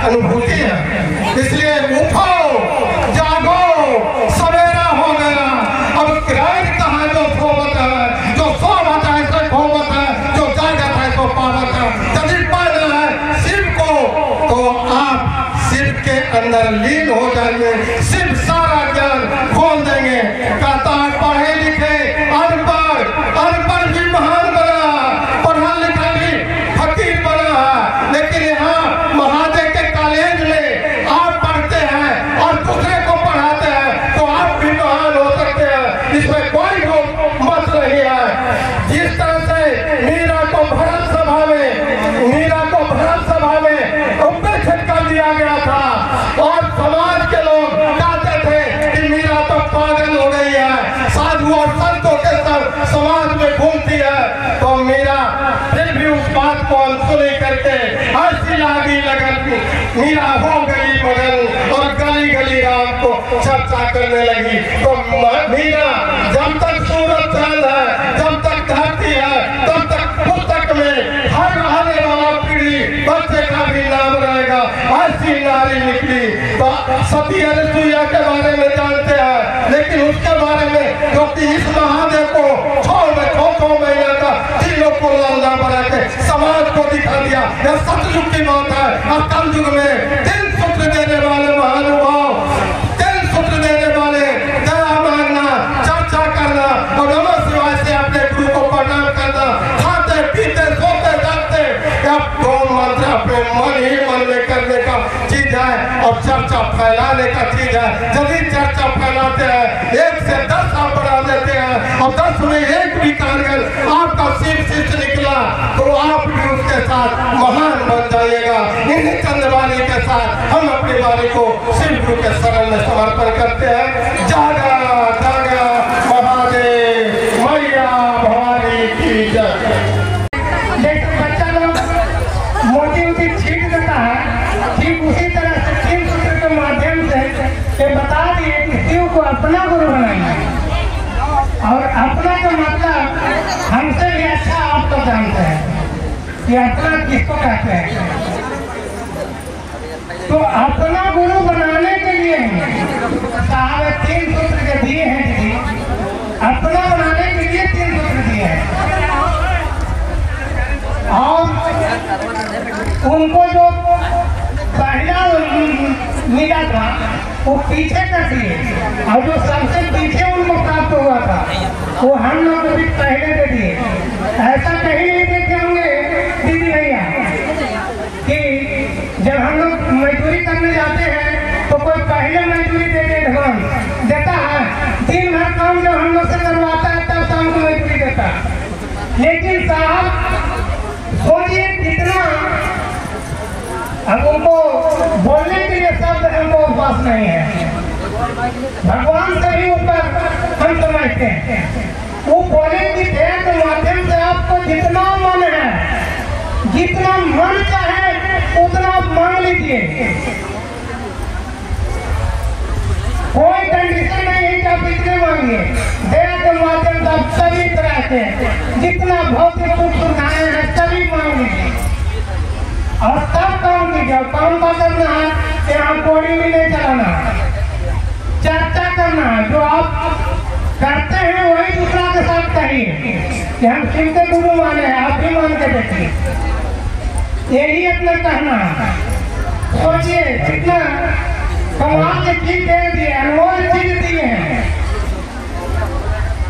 अनुभूति है। इसलिए उठो, जागो, सवेरा हो गया। अब किराए कहाँ जो सोवत है, जो सोवत है सो खोवत है, जो जागत है सो पावत है। यदि पाना है शिव को तो आप शिव के अंदर लीन हो जाएंगे, शिव सारा ज्ञान खोल देंगे। कहता है पढ़े लिखे अनपढ़ भी महान बना, पढ़ा लिखा भी फकीर बना है। लेकिन यहाँ महादेव के कॉलेज में आप पढ़ते हैं और दूसरे को पढ़ाते हैं तो आप भी महान हो सकते हैं, इसमें कोई मत नहीं है। जिस तरह से मीरा को भरत सभा में उपेक्षित कर दिया गया था और समाज के लोग कहते थे कि मीरा तो पागल हो गई है, साधु और संतों के साथ समाज में घूमती है, तो मीरा फिर भी उस बात को अनसुनी करके ऐसी लागी लगन मीरा हो गई मगन और गली गली राम को चर्चा करने लगी। तो मीरा जब तक सूरज चांद है, जब तक धरती है, तब तक पुस्तक में हर आने वाला पीढ़ी बच्चे का भी नाम रहेगा। ऐसी नारी निकली। तो सती अनुसुईया के बारे में जानते हैं, लेकिन उसके बारे में जो कि इस महादेव को 6 महीने का तीनों को लाला बना के समाज को दिखा दिया। यह सतयुग की बात है। और कलयुग में 3 सूत्र देने वाले महानुभाव, 3 सूत्र देने वाले, दया मांगना, चर्चा करना और नमः शिवाय से अपने गुरु को प्रणाम करना, खाते पीते सोते जागते, यह 2 मंत्र अपने मन ही मन में करने का चीज है और चर्चा फैलाने का चीज है। यदि चर्चा फैलाते हैं 1 से 10 आप बढ़ा देते हैं और 10 में 1 भी कारगर आपका शिव शिष्य निकला तो आप भी उसके साथ महान बन जाइएगा। इन्हीं चंद्रवाणी के साथ हम अपनी वाणी को शिव गुरु के शरण में समर्पण करते हैं। जागा जागा महादेव मैया भवानी की जय। बच्चा लोग मोटी छीट देता है, ठीक उसी तरह से 3 सूत्र के माध्यम से ये बता दिए कि शिव को अपना गुरु बनाइए। और अपना का मतलब हमसे भी अच्छा आप तो जानते हैं कि अपना किसको कहते हैं। तो अपना गुरु बनाने के लिए साहब 3 सूत्र के दिए हैं। अपना बनाने के लिए 3 सूत्र दिए हैं। उनको जो पहला मिला था वो पीछे कर दिए, और जो सबसे पीछे उनको प्राप्त हुआ था वो हम लोग को भी पहले दे दिए। ऐसा कहीं नहीं देखे होंगे दीदी भैया कि जब हम लोग मजदूरी करने जाते हैं तो कोई पहले मजदूरी देता है, दिन भर काम जब हम लोग से करवाता है तब शाम को मजदूरी देता है। लेकिन साहब सोचिए कितना, अब उनको बोलने के लिए शब्द हमको पास नहीं है, भगवान से ही ऊपर हम समझते हैं। वो बोले कि दया के माध्यम से आपको जितना मन है, जितना मन चाहे उतना आप मांग लीजिए, कोई कंडीशन नहीं है कि आप इतने मांगिए। दया के माध्यम से आप सभी तरह के जितना भौतिक सुख सुविधाएं हैं सभी मांग लीजिए और तब काम कीजिए। काम का करना है, यहाँ कोड़ी भी नहीं चलाना, चर्चा करना है। जो आप करते हैं वही दूसरा के साथ कहिए कि हम शिव के गुरु माने हैं, आप भी मान के देखिए, यही अपना कहना है। सोचिए कितना कमाल के चीज दे दिए, अनमोल चीज दिए हैं,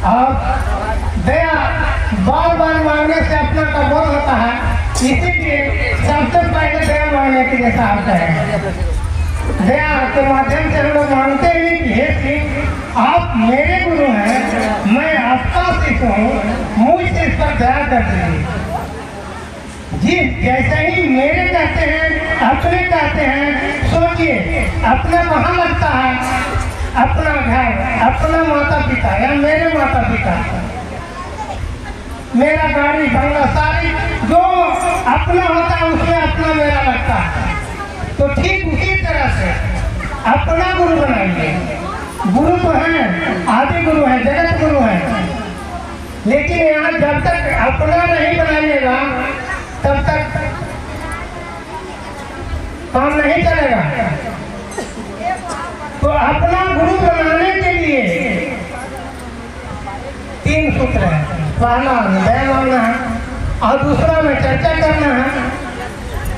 और दया बार बार मांगने से अपना कबूल होता है। इसीलिए सबसे पहले दया मांगने के लिए साहब है। दया के माध्यम से हम लोग मानते हैं कि हे शिव आप मेरे गुरु हैं, मैं आपका शिष्य हूँ, मुझसे इस पर दया कर दीजिए। जी जैसे ही मेरे कहते हैं, अपने कहते हैं, सोचिए अपना कहाँ लगता है, अपना घर, अपना माता पिता या मेरे माता पिता, मेरा गाड़ी बंगला सारी जो अपना होता है उसमें अपना मेरा लगता है। तो ठीक उसी तरह से अपना गुरु बनाइए। गुरु तो है, आदि गुरु है, जगत गुरु है, लेकिन यहाँ जब तक अपना नहीं बनाइएगा तब तक काम नहीं चलेगा। तो अपना गुरु बनाने के लिए 3 सूत्र है। पहला दया मांगना है और दूसरा में चर्चा करना है।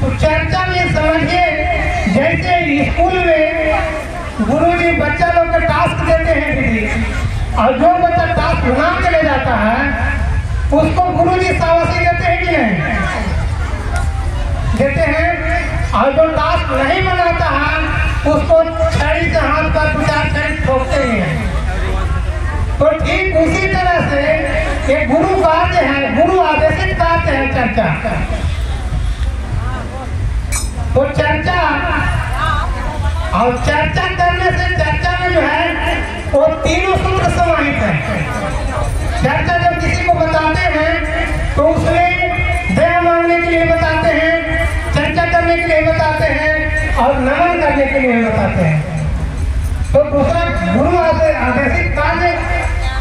तो चर्चा में समझिए जैसे स्कूल में गुरुजी बच्चा लोग को टास्क देते हैं दीदी, और जो बच्चा टास्क बना के ले जाता है उसको गुरुजी शाबाशी देते हैं कि नहीं देते हैं, और जो टास्क नहीं बनाता है उसको छड़ी से हाथ पर 50 छड़ी ठोकते ही हैं। तो ठीक उसी तरह से ये गुरु कार्य है, गुरु आदेशित कार्य है चर्चा। तो चर्चा और चर्चा करने से चर्चा में जो है वो 3 सूत्र समाहित है। चर्चा जब किसी को बताते हैं तो उसमें दया मांगने के लिए बताते हैं, चर्चा करने के लिए बताते हैं और नमन करने के लिए बताते हैं। तो दूसरा गुरु आदेशित कार्य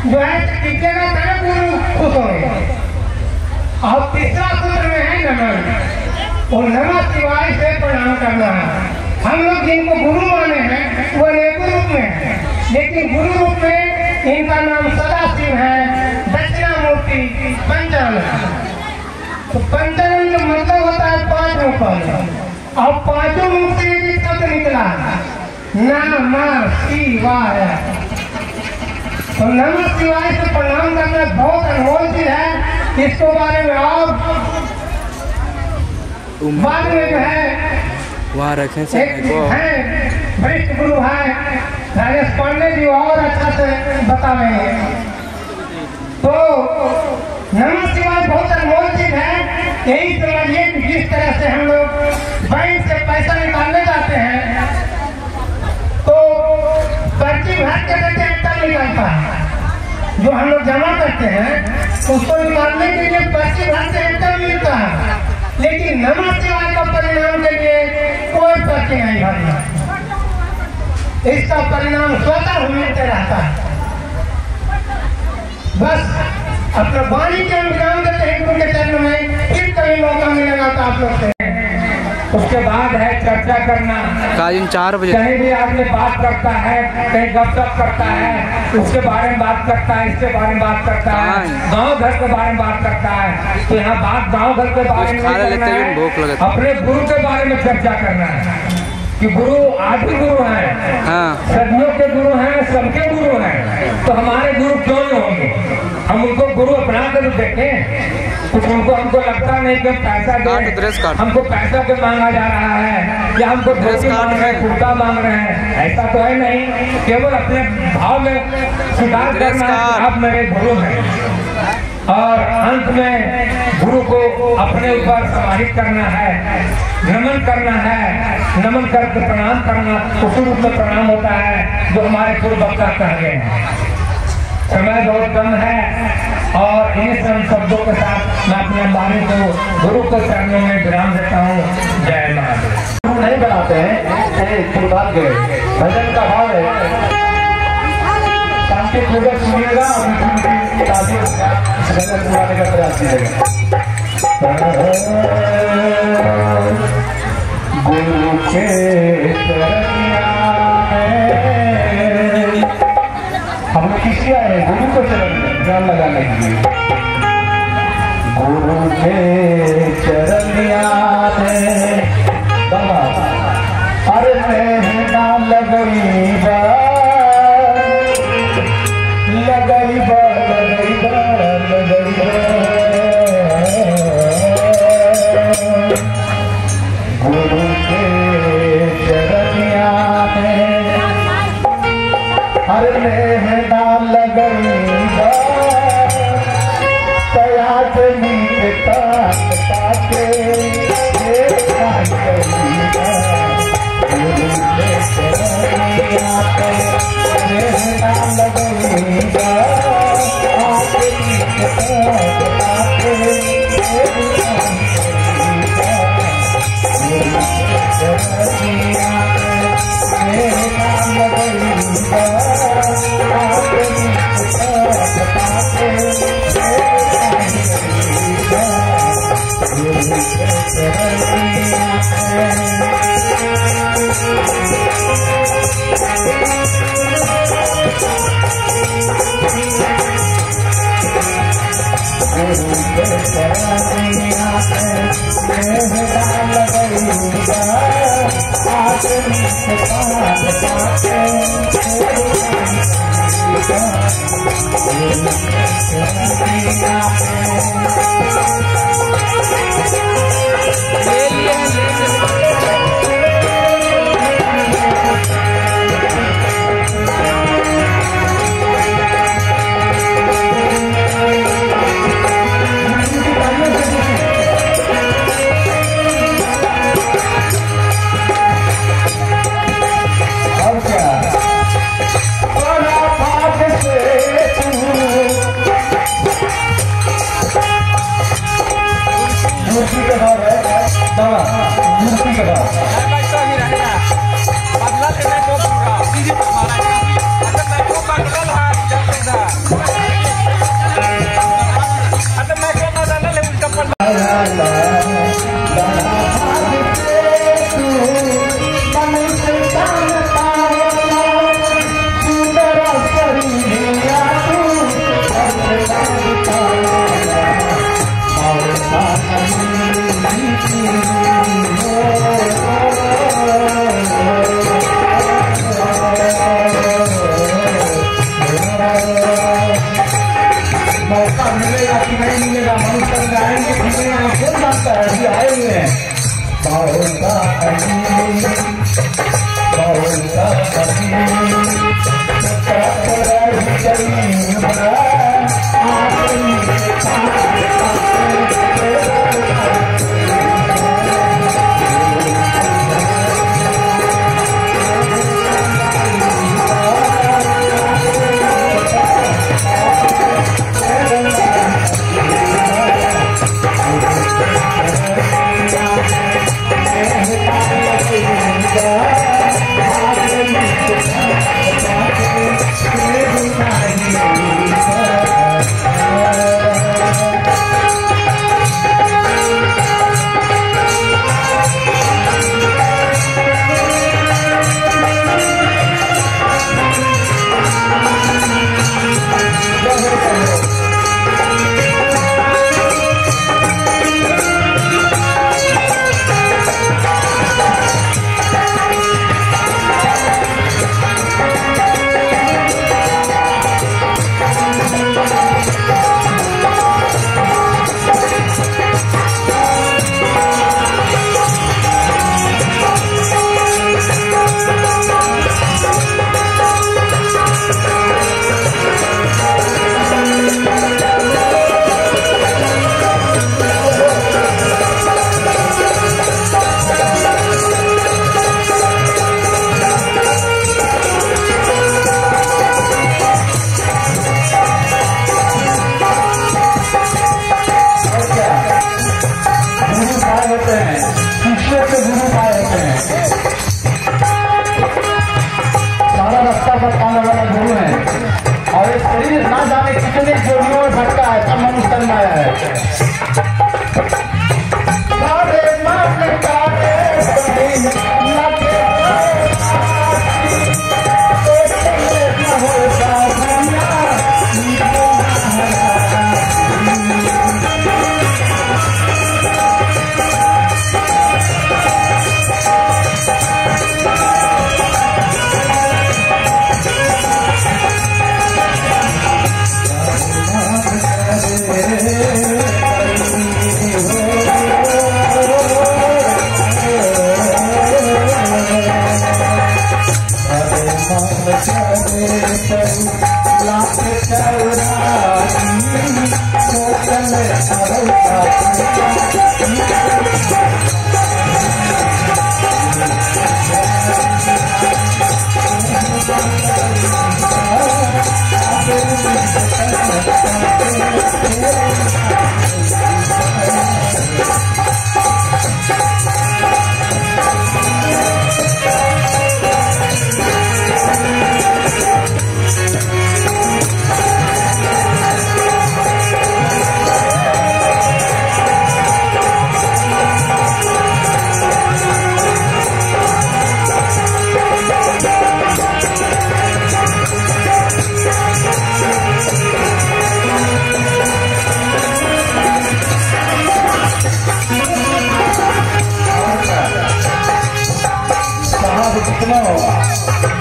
जो है टिकेगा तब गुरु खुश होंगे। और तीसरा सूत्र में है नमन, और नमः शिवाय से प्रणाम करना है। हम लोग जिनको गुरु माने हैं वो अनेकों रूप में है, लेकिन गुरु रूप में इनका नाम सदाशिव है, दक्षिणामूर्ति, पंचानन। तो पंचानन का मतलब होता है 5 रूप, और 5 रूप से एक शब्द निकला नमः शिवाय। तो नमः शिवाय से प्रणाम करना बहुत अनमोल चीज है। इसको बारे में आप बाद में जो है वहाँ रखें एक है वरिष्ठ गुरु है राजेश पांडे जी और अच्छा से बता रहे हैं। तो नमः शिवाय बहुत अनमोल चीज है। यही समझिए कि जिस तरह से हम लोग बैंक से पैसा निकालने जाते हैं तो पर्ची भर के देते हैं तब निकलता है। जो हम लोग जमा करते हैं उसको निकालने के लिए पर्ची भरते हैं तब मिलता है, लेकिन नमः शिवाय का परिणाम के लिए कोई पर्ची नहीं भरना, इसका परिणाम स्वतः मिलते रहता है। बस अपना वाणी के हम विराम देते हैं गुरु के चरणों में, फिर कभी मौका मिलेगा तो आप लोग से उसके बाद है चर्चा करना। 4 बजे कहीं भी आदमी बात करता है, कहीं गपशप करता है, उसके बारे में बात करता है, इसके बारे में बात करता है, गांव घर के बारे में बात करता है। तो यहाँ बात गांव घर के बारे में नहीं करना है, अपने गुरु के बारे में चर्चा करना है कि गुरु आदि गुरु हैं, सदियों के गुरु हैं, सबके गुरु हैं। तो हमारे गुरु क्यों नहीं होंगे? हम उनको गुरु अपना कर देखें। कुछ हमको लगता नहीं कि पैसा दे, हमको पैसा के मांगा जा रहा है या हमको धोती मांग रहे हैं, कुर्ता मांग रहे हैं, ऐसा तो है नहीं। केवल अपने भाव में सुधार करना है, आप मेरे गुरु हैं। और अंत में गुरु को अपने ऊपर समाहित करना है, नमन करना है। नमन करके प्रणाम करना उसी रूप में प्रणाम होता है जो हमारे पूर्व वक्ता कह गए हैं। समय बहुत कम है और इन शब्दों के साथ मैं अपने वाणी को गुरु के चरणों में विराम देता हूँ। जय महादेव। गुरु नहीं बनाते हैं, दुर्भाग्य है। भजन का भाव है, शांतिपूर्वक सुनिएगा और भजन सुनाने का प्रयास कीजिएगा। गुरु के हम लोग किसी आए गुरु को चरण ध्यान लगाने के लिए। गुरु के चरनिया बाबा अरे मेहना लगई बा लगई बा लगई बा लगई बा गुरु के चरनिया हर मेहना लगईबा तयात नीता ताके मेहना लगईबा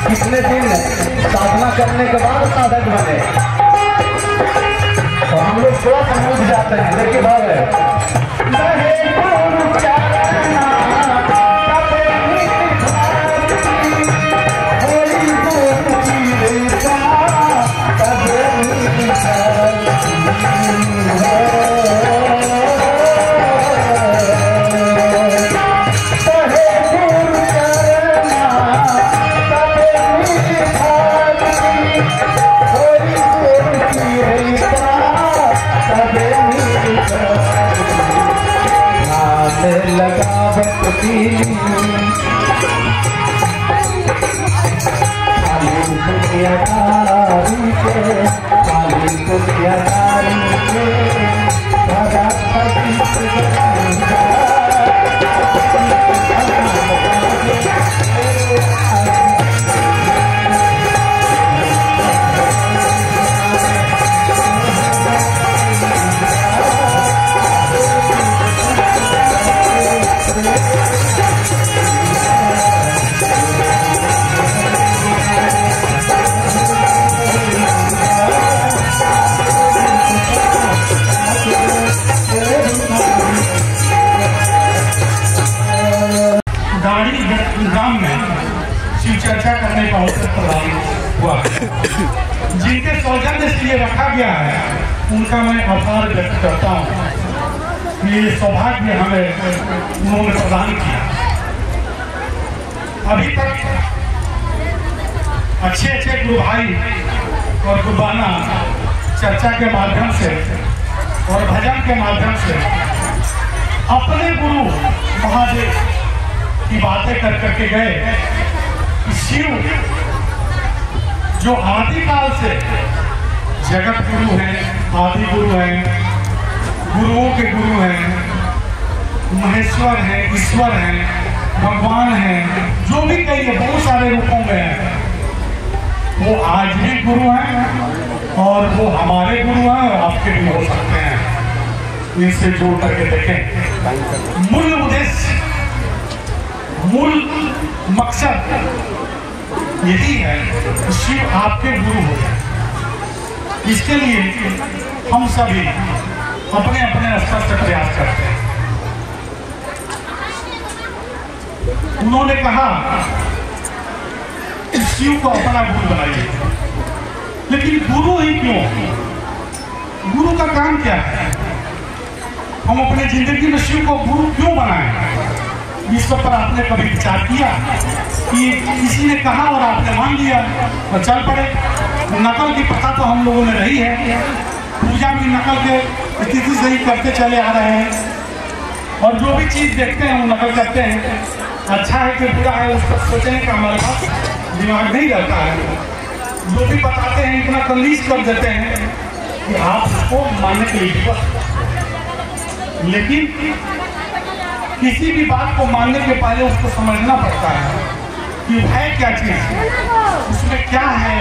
कितने दिन साधना करने के बाद साधक बने, तो हम लोग थोड़ा समझ जाते हैं। देखिए भाव है, गांव में शिव चर्चा करने का अवसर प्रदान हुआ। जिनके सौजन्य से ये रखा गया है उनका मैं आभार व्यक्त करता हूँ। ये सौभाग्य हमें उन्होंने प्रदान किया। अभी तक अच्छे अच्छे गुरु भाई और गुरुबाना चर्चा के माध्यम से और भजन के माध्यम से अपने गुरु महादेव की बातें कर करके गए। शिव जो आदिकाल से जगत गुरु हैं, आदि गुरु हैं, गुरुओं के गुरु हैं, महेश्वर हैं, ईश्वर हैं, भगवान हैं, जो भी कहिए बहुत सारे रूपों में हैं, वो आज भी गुरु हैं और वो हमारे गुरु हैं और आपके भी हो सकते हैं। इनसे जोड़ करके देखें। मूल उद्देश्य, मूल मकसद यही है कि शिव आपके गुरु हो जाए। इसके लिए हम सभी अपने अपने स्तर से प्रयास करते हैं। उन्होंने कहा कि शिव को अपना गुरु बनाइए, लेकिन गुरु ही क्यों? गुरु का काम क्या है? हम अपने जिंदगी में शिव को गुरु क्यों बनाएं? इस पर आपने कभी विचार किया कि किसी ने कहा और आपने मान लिया और चल पड़े? नकल की प्रथा तो हम लोगों में रही है। पूजा में नकल के स्थिति से ही करते चले आ रहे हैं और जो भी चीज देखते हैं वो नकल करते हैं। अच्छा है कि बुरा है उस पर सोचने का हमारे पास दिमाग नहीं रहता है। जो भी बताते हैं इतना तमीज कर देते हैं कि आप उसको मानने के लिए, लेकिन किसी भी बात को मानने के पहले उसको समझना पड़ता है कि है क्या चीज, उसमें क्या है।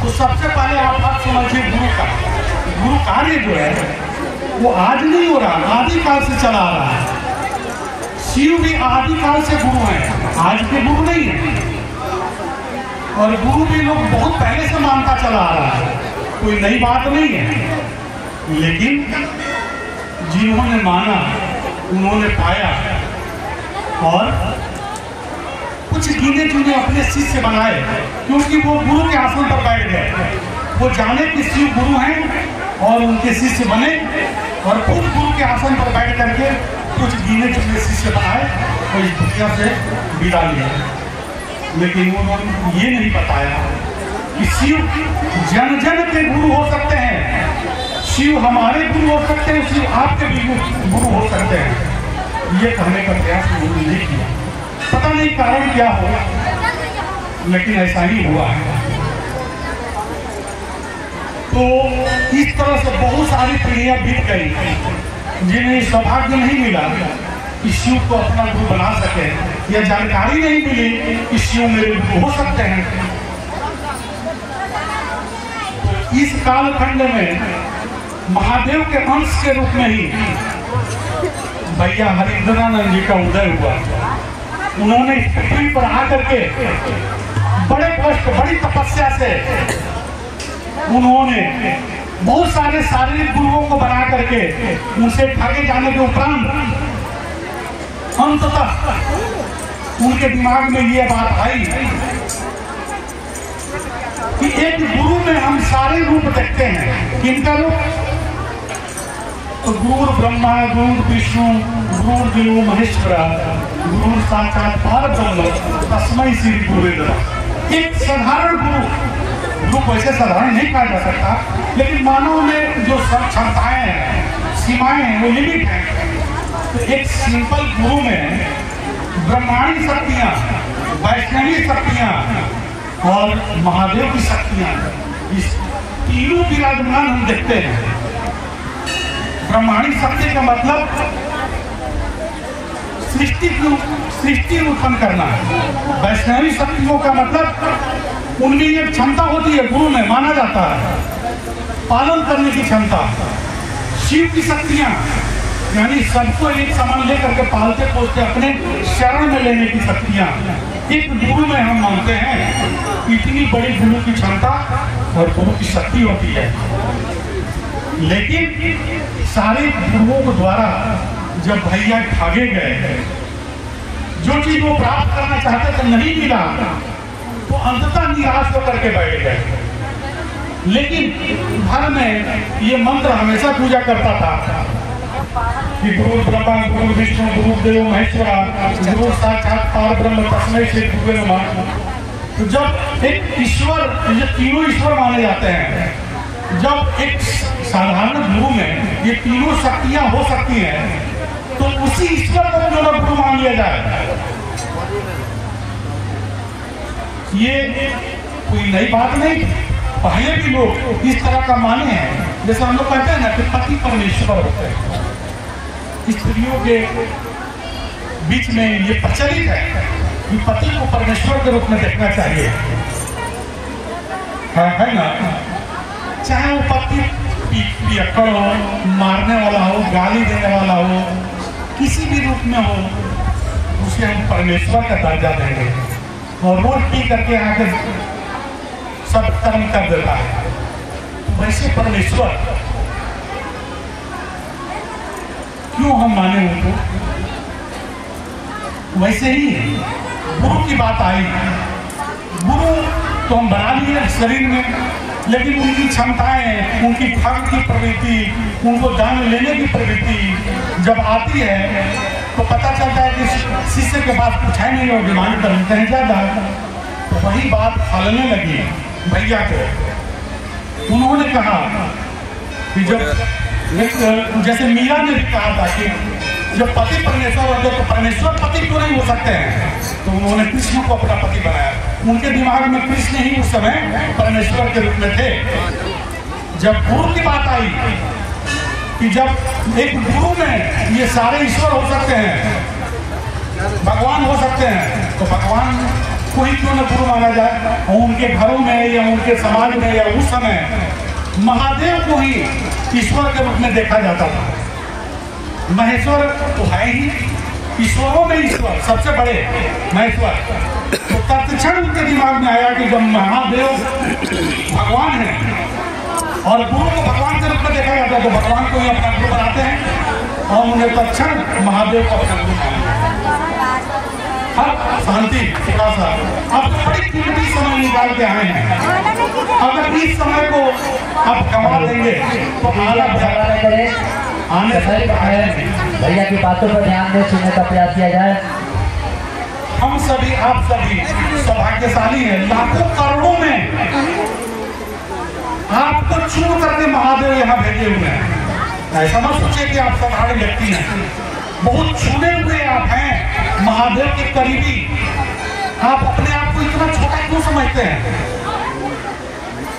तो सबसे पहले आप बात समझिए गुरु कार्य जो है वो आज नहीं हो रहा, आदिकाल से चला आ रहा है। शिव भी आदिकाल से गुरु हैं, आज के गुरु नहीं है। और गुरु भी लोग बहुत पहले से मानता चला आ रहा है, कोई नई बात नहीं है। लेकिन जिन्होंने माना उन्होंने पाया और कुछ गिने चुने अपने शिष्य बनाए, क्योंकि वो गुरु के आसन पर बैठ गए। वो जाने कि शिव गुरु हैं और उनके शिष्य बने और खुद गुरु के आसन पर बैठ करके कुछ गिने चुने शिष्य बनाए और इस दुनिया से विदा लिए। लेकिन उन्होंने ये नहीं बताया कि शिव जन जन के गुरु हो सकते हैं, शिव हमारे गुरु हो सकते हैं, शिव आपके भी गुरु हो सकते हैं। ये कहने का प्रयास उन्होंने नहीं किया। पता नहीं कारण क्या हो, लेकिन ऐसा ही हुआ है। तो इस तरह से बहुत सारी पीढ़ियां बीत गई जिन्हें सौभाग्य नहीं मिला कि शिव को अपना गुरु बना सके, या जानकारी नहीं मिली कि शिव मेरे गुरु हो सकते हैं। तो इस कालखंड में महादेव के अंश के रूप में ही भैया हरिंद्रानंद जी का उदय हुआ। उन्होंने इस पृथ्वी पर आकर के बड़े कष्ट, बड़ी तपस्या से उन्होंने बहुत सारे शारीरिक गुरुओं को बना करके उनसे ठगे जाने के उपरांत अंततः उनके दिमाग में ये बात आई कि एक गुरु में हम सारे रूप देखते हैं। किनका रूप? तो गुरु ब्रह्मा, गुरु विष्णु, गुरु देव महेश्वरा, गुरु साक्षात परब्रह्म तस्मै श्री गुरुवे नमः। एक साधारण गुरु वैसे साधारण नहीं कहा जा सकता, लेकिन मानव में जो सब क्षमताएं हैं, सीमाएं हैं, वो लिमिट है। तो एक सिंपल गुरु में ब्रह्मांडी शक्तियां, वैष्णवी शक्तियां और महादेव की शक्तियां, इस तीनों विराजमान हम देखते हैं। ब्रह्मांडी शक्ति का मतलब सृष्टि उत्पन्न करना है। वैष्णवी शक्तियों का मतलब उनमें एक क्षमता होती है, गुरु में माना जाता है, पालन करने की क्षमता। शिव की शक्तियां यानी सबको एक समान लेकर के पालते पोसते अपने शरण में लेने की शक्तियां एक गुरु में हम मानते हैं। इतनी बड़ी गुरु की क्षमता और गुरु की शक्ति होती है। लेकिन सारे गुरुओं के द्वारा जब भैया ठगे गए, जो चीज वो प्राप्त करना चाहते थे नहीं मिला, तो अंततः निराश होकर के बैठ गए। लेकिन घर में ये मंत्र हमेशा पूजा करता था कि गुरु ब्रह्मा, गुरु विष्णु, गुरु देव महेश्वरा, गुरु साक्षात परब्रह्म तस्मै श्री गुरुवे नमः। तो जब एक ईश्वर, ये तीनों ईश्वर माने जाते हैं, जब एक साधारण गुरु में ये तीनों शक्तियां हो सकती हैं, तो उसी ईश्वर को जो गुरु मान लिया जाए, ये कोई नई बात नहीं। पहले भी लोग इस तरह का माने हैं। जैसे हम लोग कहते हैं ना कि पति परमेश्वर होते हैं, स्त्रियों के बीच में ये प्रचलित है कि पति को परमेश्वर के रूप में देखना चाहिए, है ना। चाहे वो पति पियक्कड़ हो, मारने वाला हो, गाली देने वाला हो, किसी भी रूप में हो, उसे हम परमेश्वर का दर्जा देंगे। और रोज पी करके आकर सब कर्म कर देता है, वैसे परमेश्वर क्यों हम माने उनको? वैसे ही गुरु की बात आई। गुरु तो हम बना लिए शरीर में, लेकिन उनकी क्षमताएं, उनकी ठग की प्रवृत्ति, उनको दान लेने की प्रवृत्ति जब आती है तो पता चलता है कि शिष्य के पास कुछ है नहीं और डिमांड करते हैं ज्यादा। तो वही बात फैलने लगी भैया को। उन्होंने कहा कि जब जैसे मीरा ने भी कहा था कि जब पति परमेश्वर होते तो परमेश्वर पति क्यों नहीं हो सकते हैं, तो उन्होंने कृष्ण को अपना पति बनाया। उनके दिमाग में कृष्ण ही उस समय परमेश्वर के रूप में थे। जब गुरु की बात आई कि जब एक गुरु में ये सारे ईश्वर हो सकते हैं, भगवान हो सकते हैं, तो भगवान को ही क्यों न गुरु माना जाए। और उनके घरों में या उनके समाज में या उस समय महादेव को ही ईश्वर के रूप में देखा जाता था। महेश्वर तो है ही, ईश्वरों में ईश्वर सबसे बड़े महेश्वर। तो तत्क्षण उनके दिमाग में आया कि जब महादेव भगवान है और गुरु को भगवान के रूप में देखा जाता है, तो भगवान को ही अपना गुरु बनाते हैं और उन्हें तत्क्षण महादेव को अपना गुरु बनाते। शांति थोड़ा सा, अब बड़ी कीमती समय निकाल के आए हैं। अगर इस समय को आप गंवा देंगे तो आने भैया की बातों पर ध्यान दें, सुनने का प्रयास किया जाए। हम सभी आप सभी सौभाग्यशाली हैं, लाखों करोड़ों में आपको चुन करके महादेव यहाँ भेजे हुए हैं। ऐसा मत सोचिए कि आप साधारण व्यक्ति हैं, बहुत चुने हुए आप हैं, महादेव के करीबी। आप अपने आप को इतना छोटा क्यों समझते हैं?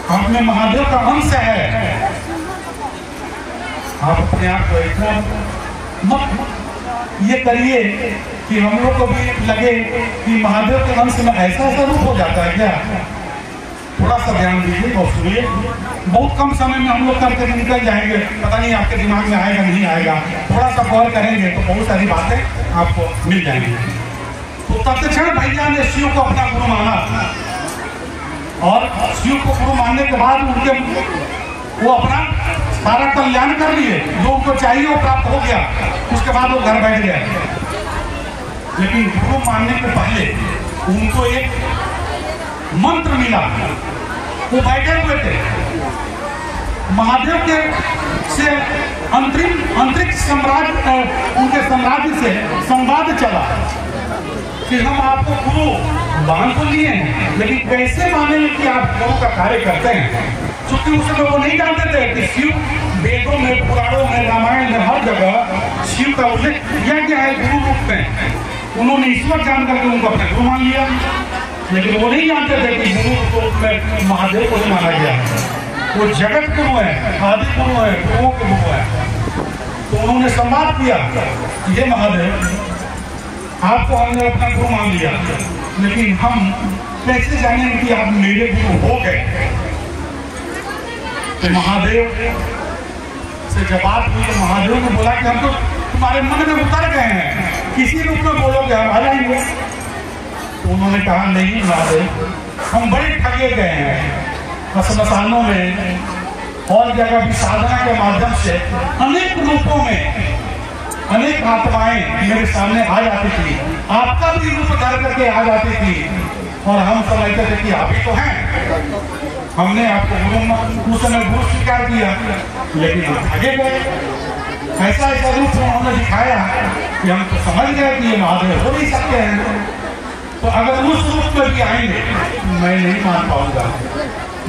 आप में महादेव का अंश है। आप अपने आप को इतना मत ये करिए कि हम लोग को भी लगे कि महादेव के अंश में ऐसा रूप हो जाता है क्या। थोड़ा सा ध्यान दीजिए और सुनिए। बहुत कम समय में हम लोग करके निकल जाएंगे, पता नहीं आपके दिमाग में आएगा नहीं आएगा। थोड़ा सा गौर करेंगे तो बहुत सारी बातें आपको मिल जाएंगी। तो तत्क्षण भैया ने शिव को अपना गुरु माना और शिव को गुरु मानने के बाद उनके वो अपना सारा कल्याण कर लिए, जो उनको चाहिए वो प्राप्त हो गया। उसके बाद वो घर बैठ गए। लेकिन गुरु मानने के पहले उनको एक मंत्र मिला। वो बैठे हुए थे, महादेव के से अंतरिक्ष साम्राज्य उनके साम्राज्य से संवाद चला कि हम आपको गुरु मान तो लिए हैं, लेकिन कैसे माने कि आप गुरु का कार्य करते हैं। क्योंकि उस समय वो नहीं जानते थे कि शिव वेदों में, पुराणों में, रामायण में हर जगह शिव का उल्लेख किया गया है गुरु रूप में। उन्होंने ईश्वर जान करके उनको अपना गुरु मान लिया, लेकिन वो नहीं जानते थे कि गुरु रूप में महादेव को माना गया है। वो जगत गुरु है, आदि गुरु है, गुरुओं के गुरु है। तो उन्होंने संवाद किया, ये महादेव आपको हमने अपना गुरु मान लिया, लेकिन हम कैसे जाने कि आप मेरे गुरु हो गए। तो महादेव से जब बात हुई तो महादेव ने बोला कि हम तो तुम्हारे मन में उतर गए हैं, किसी रूप में बोलोगे हम आ जाएंगे। तो उन्होंने कहा नहीं महादेव, हम बड़े ठगे गए हैं। स्मशानों में और जगह भी साधना के माध्यम से अनेक रूपों में अनेक आत्माएं मेरे सामने आ जाती थी, आपका भी रूप धर करके आ जाती थी, और हम समझते थे कि आप ही तो हैं। हमने आपको गुरु उस समय गुरु स्वीकार किया, लेकिन हम ठगे गए। ऐसा ऐसा रूप उन्होंने दिखाया कि हम तो समझ गए कि ये महादेव हो नहीं सकते हैं। तो अगर उस रूप में भी आएंगे मैं नहीं मान पाऊंगा,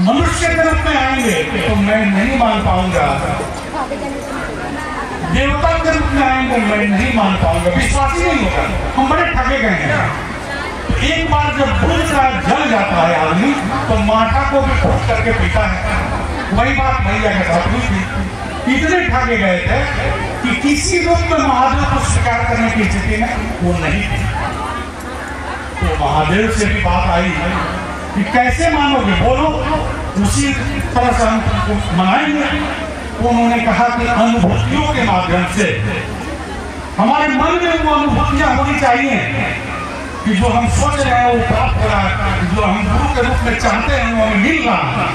मनुष्य के रूप में आएंगे तो मैं नहीं मान पाऊंगा, देवता के रूप में आएंगे मैं नहीं मान पाऊंगा, विश्वास ही नहीं होगा। हम बड़े ठगे गए हैं। एक बार जब भूल का जल जाता है आदमी तो माथा को भी फूट करके पीता है। वही बात भैया के साथ हुई थी। इतने ठगे गए थे कि किसी रूप में महादेव को स्वीकार करने की स्थिति में वो नहीं थी। तो महादेव से भी बात आई कि कैसे मानोगे, बोलो, उसी तरह से हम तुमको मनाएंगे। उन्होंने कहा कि अनुभूतियों के माध्यम से हमारे मन में वो अनुभूतियां होनी चाहिए कि जो हम सोच रहे हैं वो प्राप्त हो रहा है, जो हम गुरु के रूप में चाहते हैं वो हमें मिल रहा है।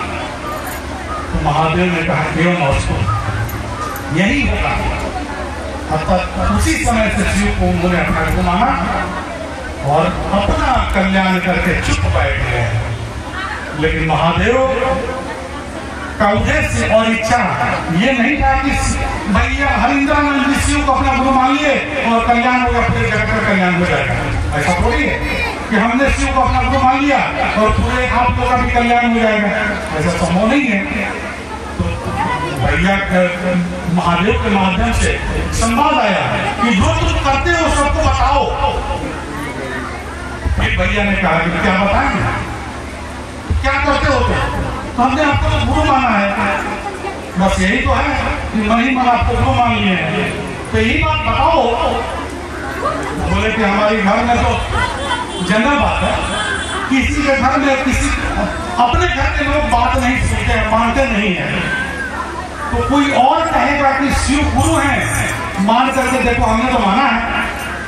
तो महादेव ने कहा क्यों न उसको यही होगा। अर्थात उसी समय से शिव को उन्होंने अपना गुरु माना और अपना कल्याण करके चुप बैठ गए। लेकिन महादेव का उद्देश्य और इच्छा ये नहीं था कि भैया हरिंद्रानंद जी शिव को अपना गुरु मान लिए और कल्याण होगा, पूरे जगत का कल्याण हो जाएगा। ऐसा थोड़ी है कि हमने शिव को अपना गुरु मान लिया और पूरे आप लोगों का भी कल्याण हो जाएगा, ऐसा संभव नहीं है। तो भैया महादेव के माध्यम से संवाद आया कि जो तुम करते हो सबको बताओ। फिर भैया ने कहा कि क्या बताएं, क्या करते हो तुम? हमने आपको तो गुरु माना है, बस यही तो है कि नहीं मन आपको गुरु मान लिए हैं, तो यही बात बताओ। बोले कि हमारे घर में तो जनरल बात है, किसी के घर में किसी अपने घर के लोग बात नहीं सुनते हैं, मानते नहीं है। तो कोई और कहेगा कि शिव गुरु हैं, मान करके देखो हमने तो माना है,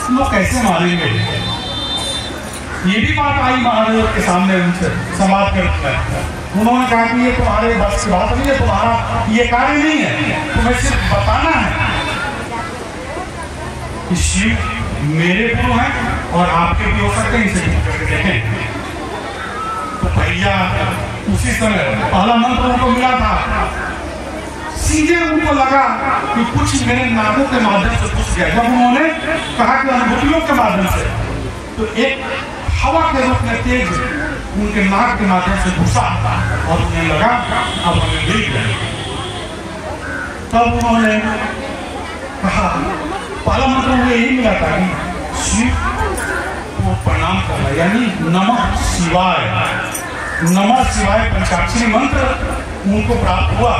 लोग कैसे मानेंगे। ये भी बात आई महादेव के सामने उनसे संवाद करते हैं। उन्होंने कहा कि ये तुम्हारे बस की बात नहीं है, तुम्हारा ये कार्य नहीं है, तुम्हें सिर्फ बताना है कि शिव मेरे गुरु हैं और आपके भी हो सकते हैं, इसे करके देखें। तो भैया उसी समय पहला मंत्र उनको मिला था, सीधे उनको लगा कि कुछ मेरे नाकों के माध्यम से घुस गया। जब उन्होंने कहा कि अनुभूतियों के माध्यम से, तो एक हवा के रूप में तेज उनके नाक के माध्यम से घुसा और उन्हें लगा अब हमें मिल गया। तब उन्होंने कहा, पहला मंत्र उन्हें यही मिला था कि शिव को प्रणाम करना, यानी नमः शिवाय। नमः शिवाय पंचाक्षरी मंत्र उनको प्राप्त हुआ।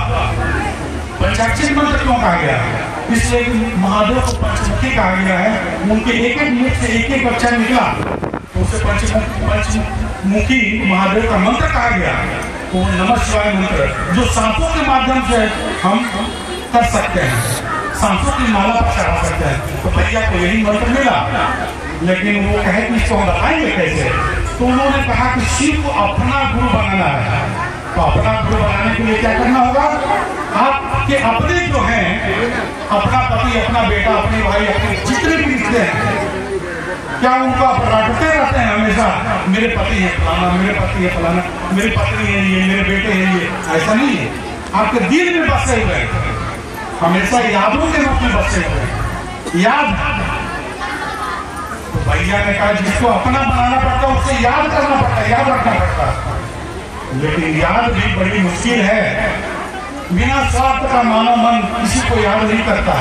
पंचाक्षरी मंत्र क्यों कहा गया? इसलिए महादेव को पंचमुखी कहा गया है। उनके एक एक मुख से एक एक अक्षर निकला, तो उसे पंचमुखी महादेव का मंत्र कहा गया। तो नमः शिवाय मंत्र जो सांसों के माध्यम से हम कर सकते हैं, सांसों की माला पर चढ़ा सकते हैं। तो भैया को यही मंत्र मिला, लेकिन वो कहे कि इसको हम बताएंगे कैसे? तो उन्होंने कहा कि शिव को अपना गुरु बनाना है। तो अपना गुरु बनाने के लिए क्या करना होगा? आपके अपने जो हैं, अपना पति, अपना बेटा, अपने भाई, अपने जितने भी रिश्ते हैं, क्या उनको रटते रहते हैं हमेशा, मेरे पति है फलाना, मेरे पति है फलाना, मेरी पत्नी है ये, मेरे बेटे हैं ये? ऐसा नहीं है। आपके दिल में बसे हुए हैं, हमेशा यादों के रूप में बसे हुए हैं। याद, तो भैया ने कहा जिसको अपना बनाना पड़ता है उसे याद करना पड़ता है, याद रखना पड़ता है। लेकिन याद भी बड़ी मुश्किल है। बिना स्वार्थ का मानव मन किसी को याद नहीं करता,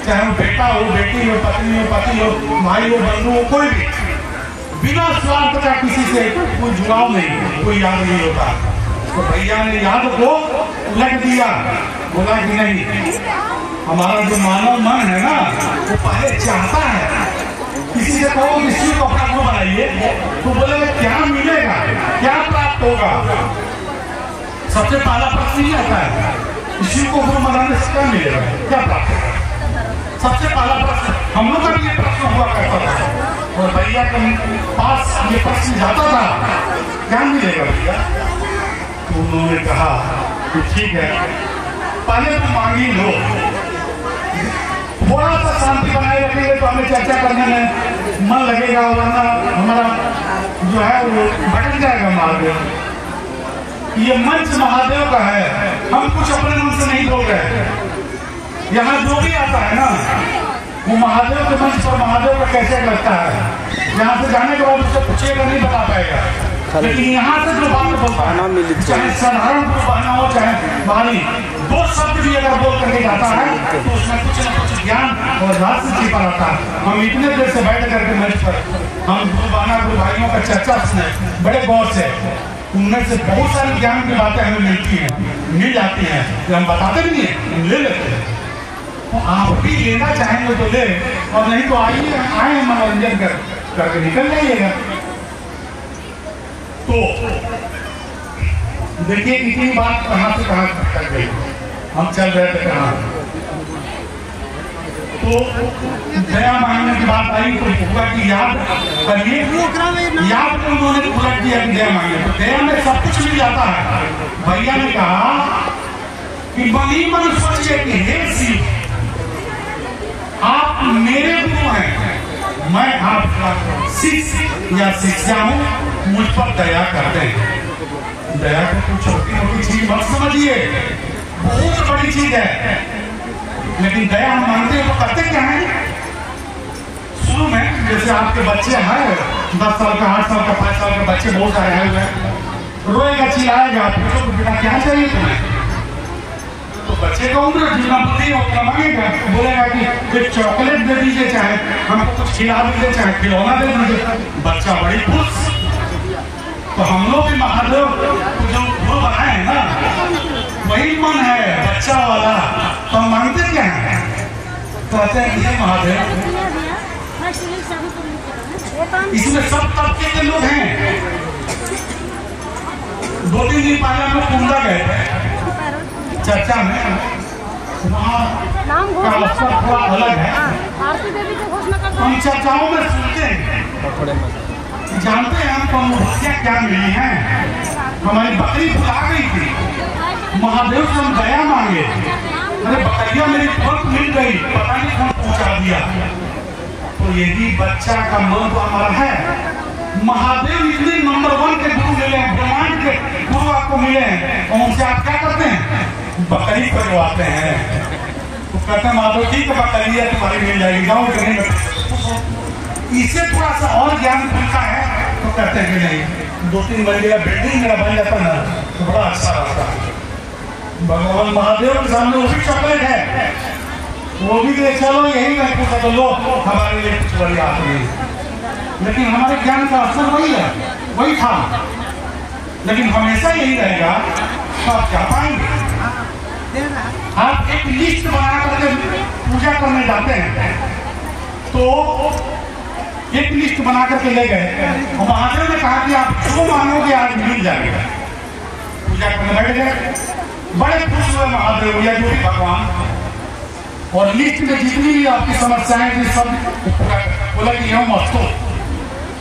चाहे वो बेटा हो, बेटी हो, पत्नी हो, पति हो, भाई हो, बंधु हो, कोई भी। बिना स्वार्थ का किसी से कोई जुड़ाव नहीं, कोई याद नहीं होता। तो भैया ने याद को उलट दिया, बोला कि नहीं, हमारा जो मानव मन है ना, वो पहले चाहता है। किसी से कहो कि शिव को अपना गुरु बनाइए, तो बोलेगा क्या मिलेगा, क्या प्राप्त होगा? सबसे पहला प्रश्न ही आता है, शिव को गुरु बनाने से क्या मिलेगा, क्या प्राप्त होगा? सबसे पहला प्रश्न हम लोग का भी ये प्रश्न हुआ करता था, और भैया के पास ये प्रश्न जाता था, क्या मिलेगा भैया? तो उन्होंने कहा कि ठीक है, पहले तो मांगी लो, थोड़ा सा शांति बनाए रखेंगे तो हमें चर्चा करने में मन लगेगा, वरना हमारा जो है वो भटक जाएगा महादेव। ये मंच महादेव का है, हम कुछ अपने मन से नहीं बोल रहे। यहाँ जो भी आता है ना, वो महादेव के मंच पर महादेव का कैसे लगता है, यहाँ से जाने के बाद उससे पूछेगा, नहीं बता पाएगा। लेकिन यहाँ से जो बात बोलता है, चाहे साधारण बहना हो, चाहे भारी, दो शब्द भी अगर बोल करके जाता है तो उसमें कुछ न कुछ ज्ञान और रहस्य छिपा रहता है। हम इतने देर से बैठ करके मंच पर हम गुरु बहना, गुरु भाइयों का चर्चा सुने बड़े गौर से, उनमें से बहुत सारी ज्ञान की बातें हमें मिलती हैं, मिल जाती हैं, जो हम बताते भी नहीं है, हम ले लेते हैं। तो आप भी लेना चाहेंगे तो ले, और नहीं तो आइए, आए मनोरंजन करके निकल जाइएगा। तो देखिए इतनी बात कहाँ से कहाँ तक गई, हम चल रहे थे कहाँ। तो दया मांगने की बात आई तो हुआ कि याद करिए, याद को उन्होंने उलट दिया कि दया मांगे, तो दया में सब कुछ मिल जाता है। भैया ने कहा कि मनी मन सोचिए कि हे शिव, आप मेरे गुरु हैं, मैं आपका शिष्य या शिष्या हूं, मुझ पर दया करते हैं। दया को कुछ छोटी मोटी चीज मत समझिए, बहुत बड़ी चीज है। लेकिन दया हम मानते हैं तो करते क्या है? शुरू में जैसे आपके बच्चे हैं, 10 साल का, 8 साल का, 5 साल के बच्चे बहुत सारे आए हुए हैं, रोएगा, चिल्लाएगा, पूछो तो बेटा क्या चाहिए तुम्हें? तो बच्चे का उम्र जितना बुद्धि है उतना मांगेगा, बोलेगा कि एक चॉकलेट दे दीजिए, चाहे हमको कुछ खिला दीजिए, चाहे खिलौना दे दीजिए, बच्चा बड़ी खुश। तो हम लोग भी महादेव को जो गुरु बनाए ना, वही मन है बच्चा वाला। तो हम मांगते क्या है? कहते हैं ये महादेव, इसमें सब तबके के लोग हैं। 2-3 दिन पहले हम लोग कुंडा गए थे चर्चा में, वहाँ का अवसर थोड़ा अलग है। हम चर्चाओं में सुनते हैं, जानते हैं हमको अनुभूतियाँ क्या मिली हैं। हमारी बकरी फुला गई थी, महादेव से हम दया मांगे, अरे बकरिया मेरी तुरंत मिल गई, पता नहीं कौन पहुँचा दिया। तो यदि बच्चा का मन तो हमारा है, महादेव इतने नंबर 1 के गुरु मिले हैं, ब्रह्मांड के गुरु आपको मिले हैं, और उनसे आप क्या करते हैं? बकरी करवाते हैं। तो कहते हैं महादेव ठीक है, बकरी है तुम्हारी मिल जाएगी, गाँव के नहीं। इससे थोड़ा सा और ज्ञान मिलता है तो कहते हैं कि नहीं 2-3 मंजिला बिल्डिंग मेरा बन जाता ना तो बड़ा अच्छा रहता है। भगवान महादेव के सामने वो भी चॉकलेट है, वो भी दे चलो यही नहीं पूछा तो लो हमारे लिए कुछ बड़ी बात नहीं। लेकिन हमारे ज्ञान का असर वही है, वही था। लेकिन हमेशा यही रहेगा तो आप क्या पाएंगे? आप एक लिस्ट बना करके पूजा करने जाते हैं तो एक लिस्ट बना करके ले गए और महादेव ने कहा कि आप जो मांगोगे आज मिल जाएगा। पूजा करने बैठ गए, बड़े खुश हुए महादेव या जो भी भगवान, और लिस्ट में जितनी भी आपकी समस्याएं थी सब बोला कि यह मत तो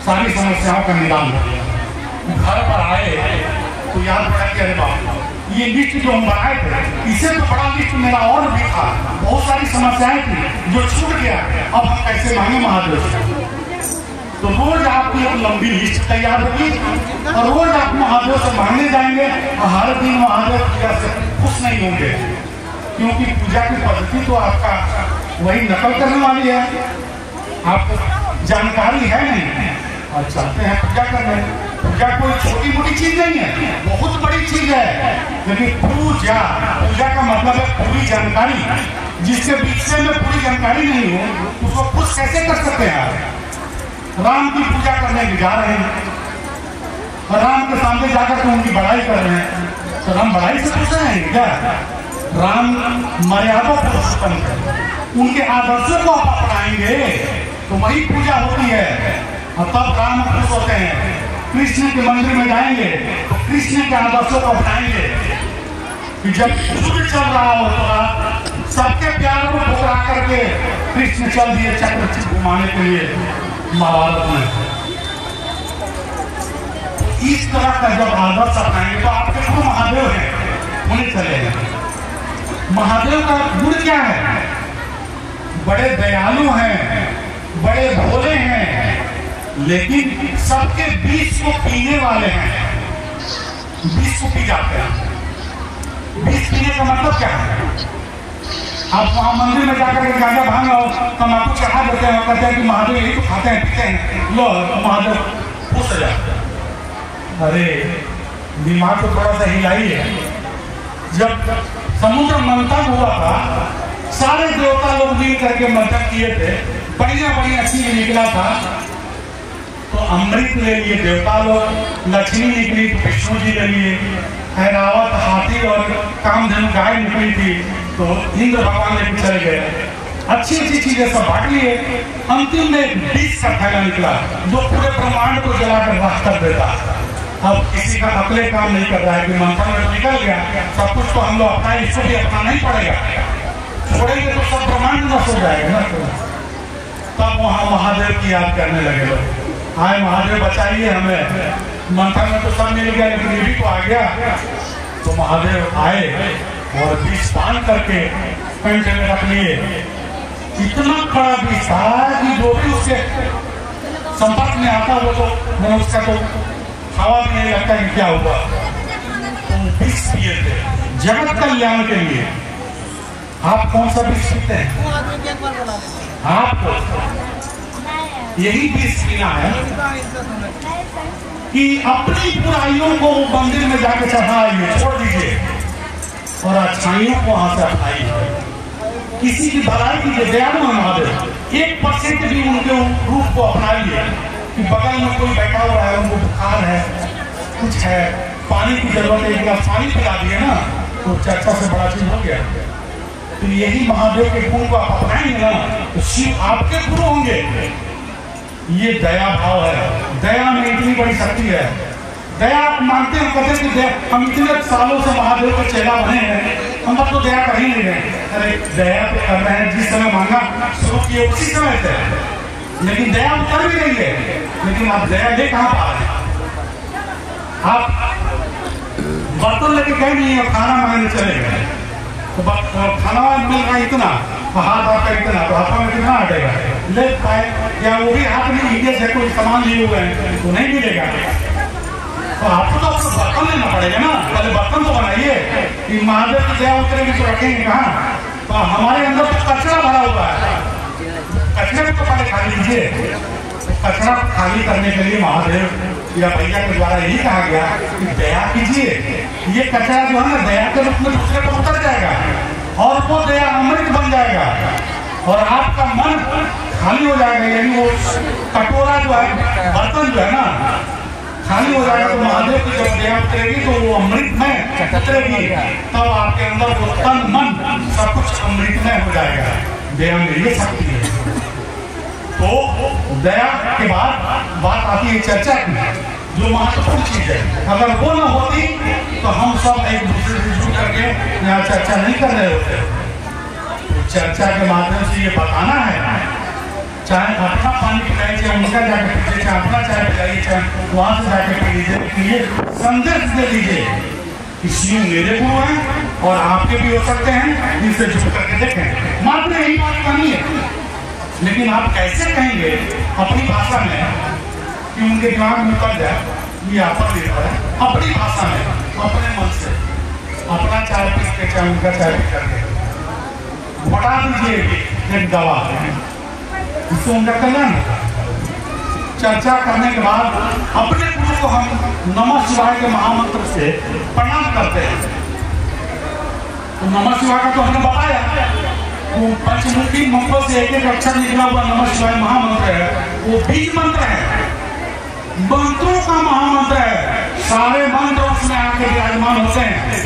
सारी समस्याओं का निदान हो गया। घर पर आए तो याद पड़ा कि अरे बाप ये लिस्ट जो हम बनाए थे इससे तो बड़ा लिस्ट मेरा और भी था, बहुत सारी समस्याएं थी जो छूट गया, अब हम कैसे मांगे महादेव से? तो रोज आपकी एक लंबी लिस्ट तैयार होगी और रोज आप महादेव से मांगने जाएंगे और हर दिन महादेव पूजा से खुश नहीं होंगे, क्योंकि पूजा की पद्धति तो आपका वही नकल करने वाली है, आपको जानकारी है नहीं और चलते हैं पूजा करने। पूजा कोई छोटी मोटी चीज नहीं है, बहुत बड़ी चीज है। लेकिन पूजा का मतलब है पूरी जानकारी, जिसके पीछे में पूरी जानकारी नहीं हो उसको खुश कैसे कर सकते हैं आप? राम की पूजा करने जा रहे हैं और राम के सामने जाकर के उनकी बड़ाई कर रहे हैं, तो राम बड़ाई से पूछ रहे हैं क्या? राम मर्यादा पुरुषोत्तम है, उनके आदर्शों को आप अपनाएंगे तो वही पूजा होती है और तब राम खुश होते हैं। कृष्ण के मंदिर में जाएंगे तो कृष्ण के आदर्शों को अपनाएंगे कि जब युद्ध चल रहा हो तो सबके प्यार को ठुकरा करके कृष्ण चल दिए चक्र घुमाने के लिए महाभारत में। इस तरह का जब आदर्श अपनाएंगे तो आपके गुरु महादेव हैं, उन्हें चलेगा। महादेव का गुण क्या है? बड़े दयालु हैं, बड़े भोले हैं, लेकिन सबके बीच को पीने वाले हैं, बीच को पी जाते हैं। बीच पीने का मतलब क्या है? आप वहां मंदिर में जाकर के गांजा भांग और तम्बाकू चढ़ा देते हैं और कहते हैं कि महादेव यही तो खाते हैं पीते हैं, लो महादेव खुश हो जाते हैं। अरे दिमाग को थोड़ा सा हिलाइए। जब समुद्र मंथन हुआ था, सारे देवता लोग मिल करके मंथन किए थे, बढ़िया चीज निकला था, तो अमृत ले लिए देवता लोग, लक्ष्मी निकली तो विष्णु जी ले लिए, ऐरावत हाथी और कामधेनु गाय निकली थी तो इंद्र भगवान लेके चले गए। अच्छी चीजें सब बांट लिए। अंतिम में 20 का थैला निकला जो पूरे ब्रह्मांड को जलाकर राख कर देता। अब किसी का अकले काम नहीं कर रहा है कि मंथन में निकल गया, सब कुछ तो हम लोग अपना, इसको भी अपनाना ही पड़ेगा, छोड़ेंगे तो सब ब्रह्मांड नष्ट हो जाएगा ना। तब वहां महादेव की याद करने लगे लोग, आए महादेव बचाइए हमें। मंथन में तो सब मिल गया लेकिन ये भी तो आ गया। तो महादेव आए और बीज पान करके पेंट में रख लिए। इतना बड़ा बीज था कि जो भी उसके संपर्क में आता वो तो मैंने उसका तो हवा भी नहीं लगता कि क्या हुआ। तो बीज पिए थे जगत कल्याण के लिए। आप कौन सा बीज पीते हैं? आपको यही बीज पीना है कि अपनी बुराइयों को मंदिर में जाके चढ़ाइए, छोड़ दीजिए और अच्छाइयों को वहां से अपनाइए। किसी की भलाई कीजिए, दयालु महादेव। 1% भी उनके रूप को अपनाइए कि बगल में कोई बैठा हुआ है, उनको बुखार है, कुछ है, पानी की जरूरत है, एक गिलास पानी पिला दिए ना तो चर्चा से बड़ा चीज हो गया। तो यही महादेव के गुण को आप अपनाएंगे ना तो शिव आपके गुरु होंगे। ये दया भाव है। दया में इतनी बड़ी शक्ति है। दया आप मानते हैं, कहते हैं कि हम इतने सालों से महादेव का चेला बने हैं, हम तो दया कर ही नहीं रहे। अरे दया तो कर रहे हैं, जिस समय मांगा शुरू किए उसी समय से, लेकिन दया उतर भी रही है। लेकिन आप दया ले कहाँ पा रहे हैं? आप बर्तन लेके गए नहीं और खाना मांगने चले गए तो खाना मिल रहा है इतना, हाथ आपका इतना, तो हाथों में कितना हटेगा? ले पाए या वो भी हाथ में इंडिया से कोई सामान लिए हुए हैं तो नहीं मिलेगा। तो आपको तो अपना बर्तन लेना पड़ेगा ना, पहले बर्तन तो बनाइए कि महादेव की दया उतरेगी तो रखेंगे कहाँ। तो हमारे अंदर तो कचरा भरा हुआ है, कचरे को तो पहले खाली लीजिए। कचरा खाली करने के लिए महादेव या भैया के द्वारा यही कहा गया कि दया कीजिए। ये कचरा जो है ना दया के रूप में दूसरे पर उतर जाएगा और वो दया अमृत बन जाएगा और आपका मन खाली हो जाएगा। यानी वो कटोरा जो है, बर्तन जो है ना खाली हो जाएगा। तो महादेव की जब दया उतरेगी तो वो अमृत में उतरेगी, तब आपके अंदर वो तन मन सब कुछ अमृत में हो जाएगा। दया में ये शक्ति है। तो दया के बाद बात आती है चर्चा की, जो महत्वपूर्ण चीज है। अगर वो न होती तो हम सब एक दूसरे से जुड़ करके यहाँ चर्चा नहीं कर रहे होते। तो चर्चा के माध्यम से ये बताना है, चाहे अपना पानी पिलाइए, चाहे उनका जाके पीजिए, चाहे अपना चाय पिलाइए, चाहे वहां से जाके पी लीजिए। ये संदेश दे दीजिए कि शिव मेरे गुरु हैं और आपके भी हो सकते हैं, इनसे जुड़ करके देखें। मात्र यही बात करनी है। लेकिन आप कैसे कहेंगे अपनी भाषा में कि उनके दिमाग में उतर जाए, ये आप पर निर्भर है। अपनी भाषा में, अपने मन से, अपना चाय पी के चाहे उनका चाय पी करके बता दीजिए एक दवा, इससे उनका कल्याण होगा। चर्चा करने के बाद अपने गुरु को हम नमः शिवाय के महामंत्र से प्रणाम करते हैं। तो नमः शिवाय का तो हमने बताया, वो पंचमुखी मंत्रों से एक एक अक्षर निकला हुआ नमः शिवाय महामंत्र है। वो बीज मंत्र है, मंत्रों का महामंत्र है। सारे मंत्र उसमें आके विराजमान होते हैं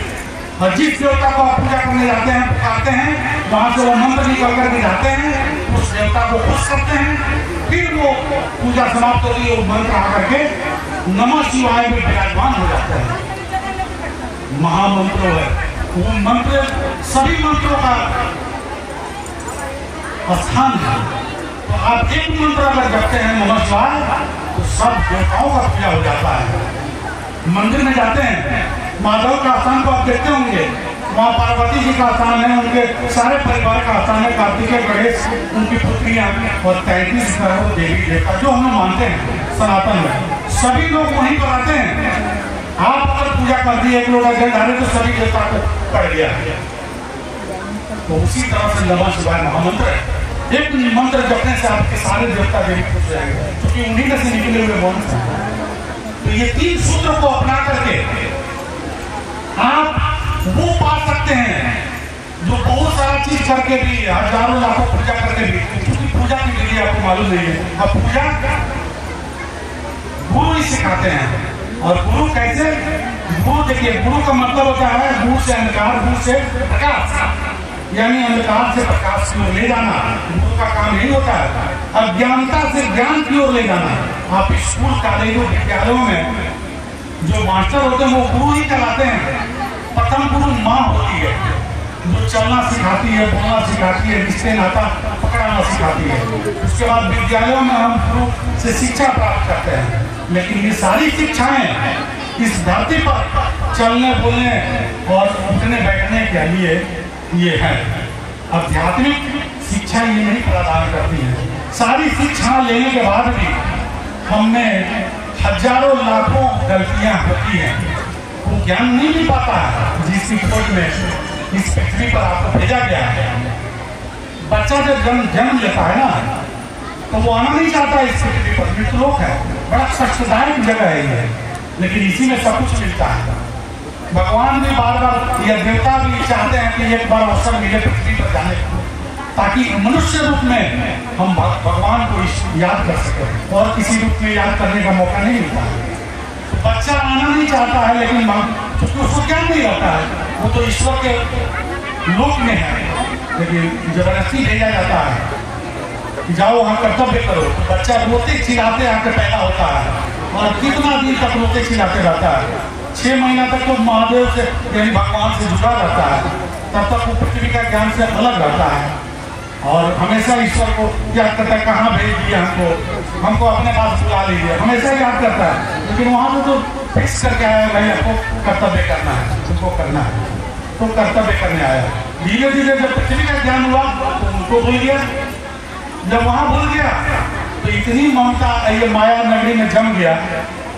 और जिस देवता को आप पूजा करने जाते हैं, पुकारते हैं, वहां से वो मंत्र निकल कर जाते हैं, उस देवता को खुश करते हैं। फिर वो पूजा समाप्त होती है, वो मंत्र आकर के नमः शिवाय में विराजमान हो जाते हैं। महामंत्र है वो मंत्र, सभी मंत्रों का स्थान है। तो आप एक मंत्र अगर जपते हैं नमः शिवाय, तो सब देवताओं का पूजा हो जाता है। मंदिर में जाते हैं, माधव का स्थान को आप देखते होंगे, वहाँ पार्वती जी का स्थान है, उनके सारे परिवार का स्थान है, कार्तिकेय, गणेश, उनकी पुत्रियां और 33 करोड़ देवी देवता जो हम मानते हैं सनातन में, सभी लोग वहीं पर आते हैं। आप अगर पूजा कर दी, एक लोटा जल डाले तो सभी देवता को पड़ गया। तो उसी तरह से नमः शिवाय महामंत्र है। एक मंत्र जपने से आपके सारे देवता देवी खुश हो जाएंगे, क्योंकि उन्हीं में से निकले हुए मंत्र। तो ये 3 सूत्र को अपना करके आप वो पा सकते हैं जो बहुत सारा चीज करके भी, हजारों लाखों पूजा करके भी, क्योंकि पूजा की विधि आपको मालूम नहीं है। अब पूजा गुरु ही सिखाते हैं। और गुरु कैसे? गुरु देखिए, गुरु का मतलब होता है गुरु से अंधकार, गुरु से प्रकाश, यानी अंधकार से प्रकाश की ओर ले जाना। गुरु का काम यही होता है, अज्ञानता से ज्ञान की ओर ले जाना। आप स्कूल, कॉलेजों, विद्यालयों में जो मास्टर होते हैं वो गुरु ही कहलाते हैं। प्रथम गुरु माँ होती है, जो चलना सिखाती है, बोलना सिखाती है, रिश्ते नाता पकड़ाना सिखाती है। उसके बाद विद्यालयों में हम गुरु से शिक्षा प्राप्त करते हैं। लेकिन ये सारी शिक्षाएं इस धरती पर चलने, बोलने और उठने बैठने के लिए ये है। आध्यात्मिक शिक्षा ये नहीं प्रदान करती है। सारी शिक्षा लेने के बाद भी हमने हजारों लाखों गलतियां होती हैं, वो ज्ञान नहीं मिल पाता है जिसकी खोज में इस पृथ्वी पर आपको भेजा गया है। बच्चा जब जन्म लेता है ना, तो वो आना नहीं चाहता इस पृथ्वी पर, मृतलोक है, बड़ा कष्टदायक जगह है ये, लेकिन इसी में सब कुछ मिलता है। भगवान भी बार बार या देवता भी चाहते हैं कि एक बार अवसर मिले पृथ्वी पर जाने को, ताकि मनुष्य रूप में हम भगवान को याद कर सकें, और किसी रूप में याद करने का मौका नहीं मिलता है। तो बच्चा आना नहीं चाहता है, लेकिन क्योंकि उसको ज्ञान नहीं रहता है, वो तो ईश्वर के लोक में है, लेकिन जबरदस्ती भेजा जाता है कि जाओ वहाँ कर्तव्य करो। तो बच्चा रोते चिल्लाते आके पैदा होता है, और कितना दिन तक रोते चिल्लाते रहता है। 6 महीना तक तो महादेव से यानी भगवान से जुड़ा रहता है, तब तक वो पृथ्वी का ज्ञान से अलग रहता है, और हमेशा ईश्वर को याद करता है, कहाँ भेज दिया हमको, हमको अपने पास बुला लीजिए, हमेशा याद करता है। लेकिन वहाँ से तो फिक्स करके आया भाई आपको कर्तव्य करना है, तुमको करना है, तो कर्तव्य करने आया। धीरे धीरे जब पृथ्वी का ज्ञान हुआ तो उनको भूल गया, जब वहां भूल गया तो इतनी ममता ये माया नगरी में जम गया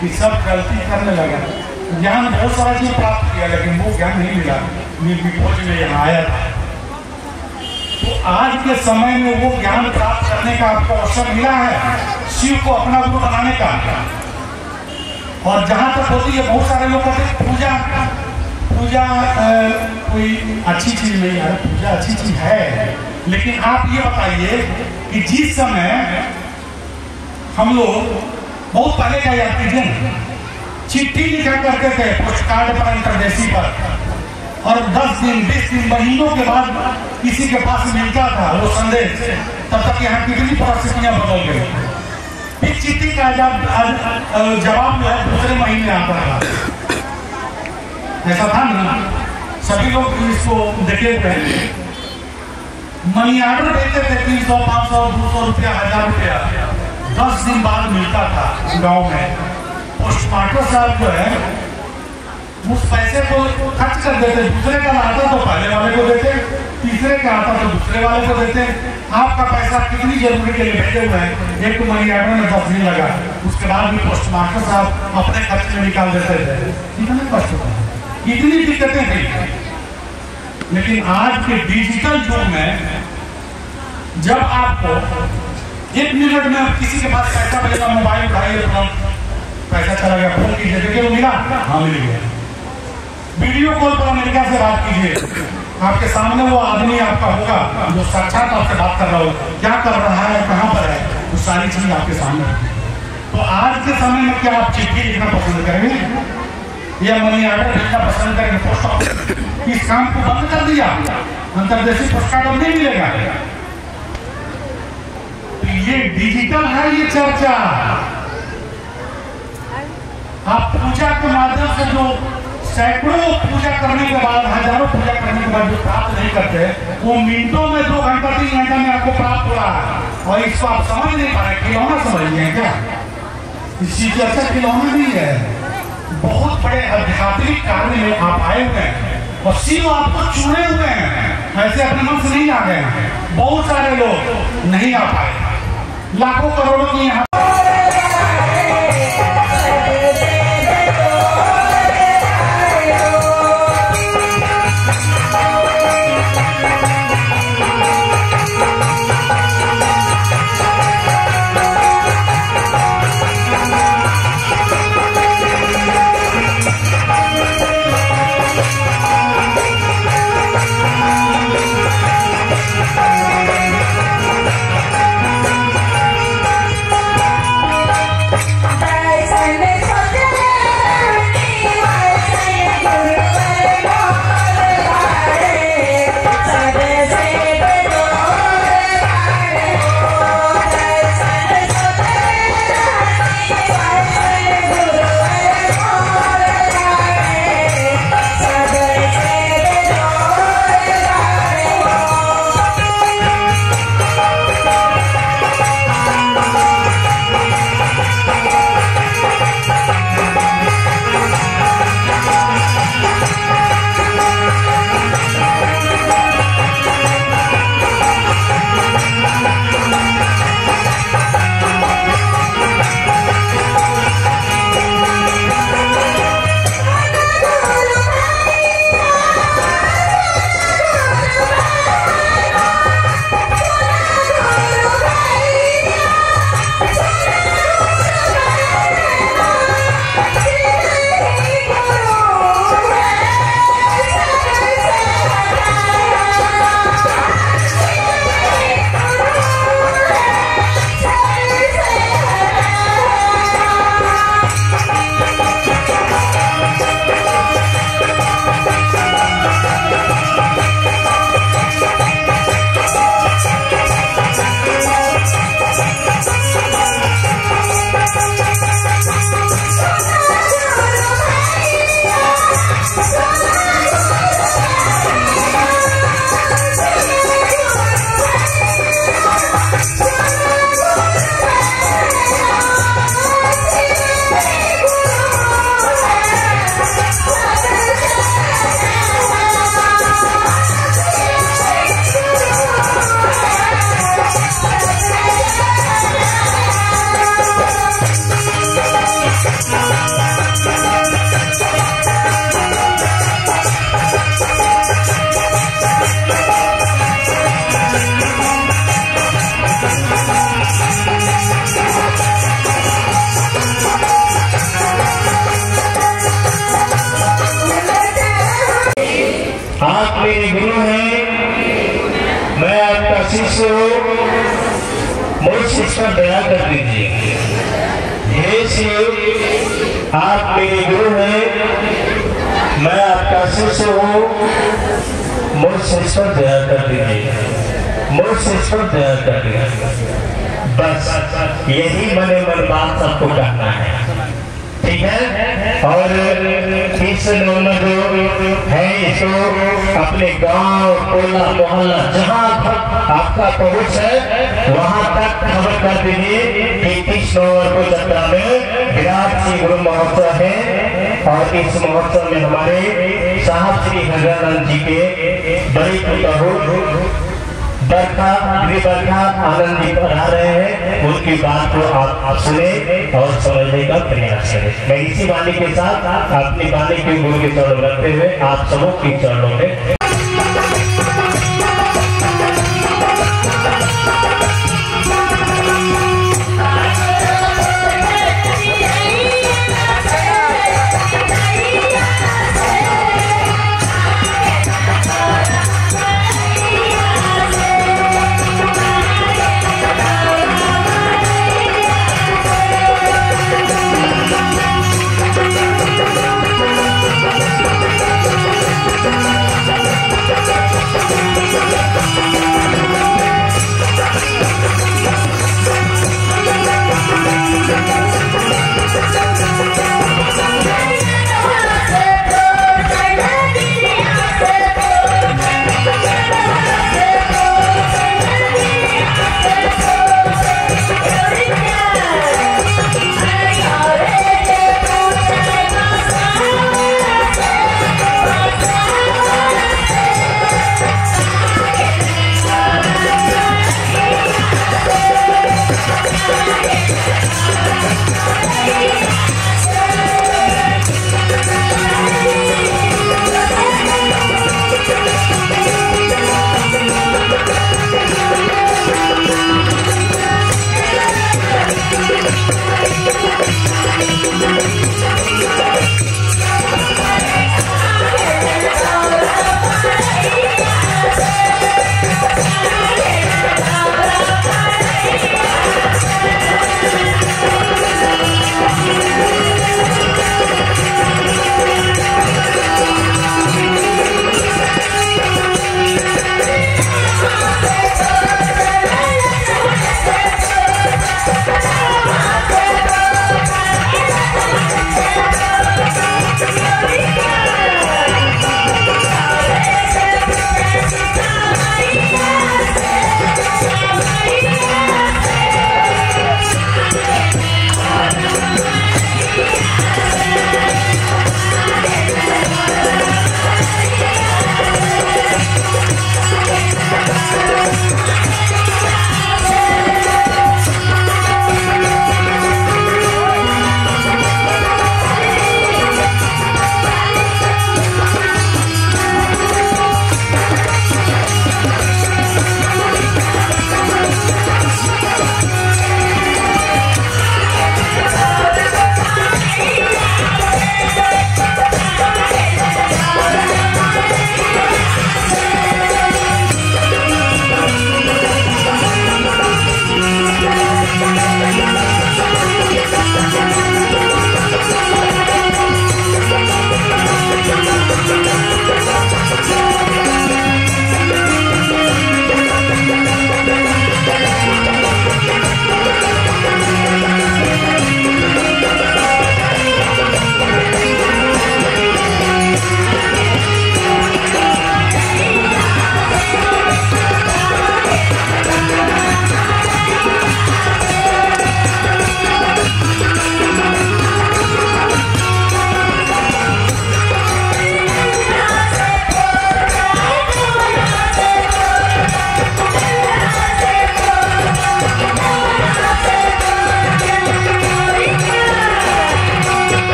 कि सब गलती करने लगा। ज्ञान बहुत सारा चीज प्राप्त किया लेकिन वो ज्ञान नहीं मिला, निर्विभोज में यहाँ आया था। तो आज के समय में वो ज्ञान प्राप्त करने का आपको अवसर मिला है, शिव को अपना गुरु बनाने का। और जहां तक होती है, बहुत सारे लोग कहते हैं पूजा कोई अच्छी चीज नहीं है। पूजा अच्छी चीज है, लेकिन आप ये बताइए कि जिस समय हम लोग बहुत पहले क्या याद कीजिए, चिट्ठी लिखा करते थे पोस्ट कार्ड पर, अंतरदेशी पर, और 10 दिन 20 दिन महीनों के बाद किसी के पास मिलता था वो संदेश। तब तक यहाँ कितनी परिस्थितियां बदल गई। फिर चिट्ठी का जवाब जो है दूसरे महीने आता था, ऐसा था ना। सभी लोग इसको देखे हुए हैं। मनी ऑर्डर देते थे 300, 500, 200 रुपया, 1000 रुपया, 10 दिन बाद मिलता था गांव में। पोस्टमास्टर साहब जो है उस पैसे को खर्च कर देते, दूसरे का आता तो पहले वाले को देते, तीसरे का आता तो दूसरे वाले को देते। आपका पैसा कितनी जरूरी के लिए भेजे हुए हैं, एक मनी ऑर्डर में 10 दिन लगा, उसके बाद भी पोस्टमास्टर साहब अपने खर्च में निकाल देते थे। कितने कष्ट होता है, इतनी दिक्कतें थी। लेकिन आज के डिजिटल युग में जब आपको 1 मिनट में किसी के पास पैसा मिलेगा, मोबाइल उठाइए तुरंत पैसा चला गया, फोन कीजिए, देखिए वो मिला, हाँ मिल गया। वीडियो कॉल पर अमेरिका से बात कीजिए, आपके सामने वो आदमी आपका होगा जो साक्षात आपसे बात कर रहा होगा, क्या कर रहा है, कहाँ पर है, वो सारी चीज आपके सामने। तो आज के समय में क्या आप चिट्ठी लिखना पसंद करेंगे या मनी ऑर्डर भेजना पसंद करेंगे? पोस्ट ऑफिस इस काम को बंद कर दिया, अंतरदेशी पोस्ट कार्ड अब नहीं मिलेगा। तो ये डिजिटल है ये चर्चा। आप पूजा के माध्यम से जो सैकड़ों पूजा करने के बाद, हजारों पूजा करने के बाद जो प्राप्त नहीं करते, वो मिनटों में 2 घंटा 3 घंटा में आपको प्राप्त हो रहा है। और इसको आप समझ नहीं पा रहे, खिलौना समझ लिए क्या? इस चीज अच्छा खिलौना नहीं है, बहुत बड़े आध्यात्मिक कार्य में आप आए हुए हैं और शिव आपको चुने हुए हैं, ऐसे अपने मन से नहीं आ गए हैं। बहुत सारे लोग नहीं आ पाए, लाखों करोड़ों की यहाँ मेरे गुरु हैं, मैं आपका शिष्य हूँ, मुझ इस पर दया कर दीजिए। हे शिव, आप मेरे गुरु हैं, मैं आपका शिष्य हूँ, मुझ इस पर दया कर दीजिए, मुझ इस पर दया कर दीजिए। बस यही मने मन बात सबको कहना है, ठीक है। और इस नंबर जो है इसको अपने गांव, टोला, मोहल्ला जहां तक आपका पहुंच है वहां तक खबर कर दीजिए कि 30 नवंबर को जत्रा में विराट श्री गुरु महोत्सव है। और इस महोत्सव में हमारे साहब श्री हजानंद जी के बड़े पुत्र बरखा आनंद जी पढ़ा रहे हैं, उनकी बात को आप सुने और समझने का प्रयास करें। मैं इसी वाणी के साथ अपनी वाणी के गुरु के चरणों रखते हुए आप सबों के चरणों में Thank you.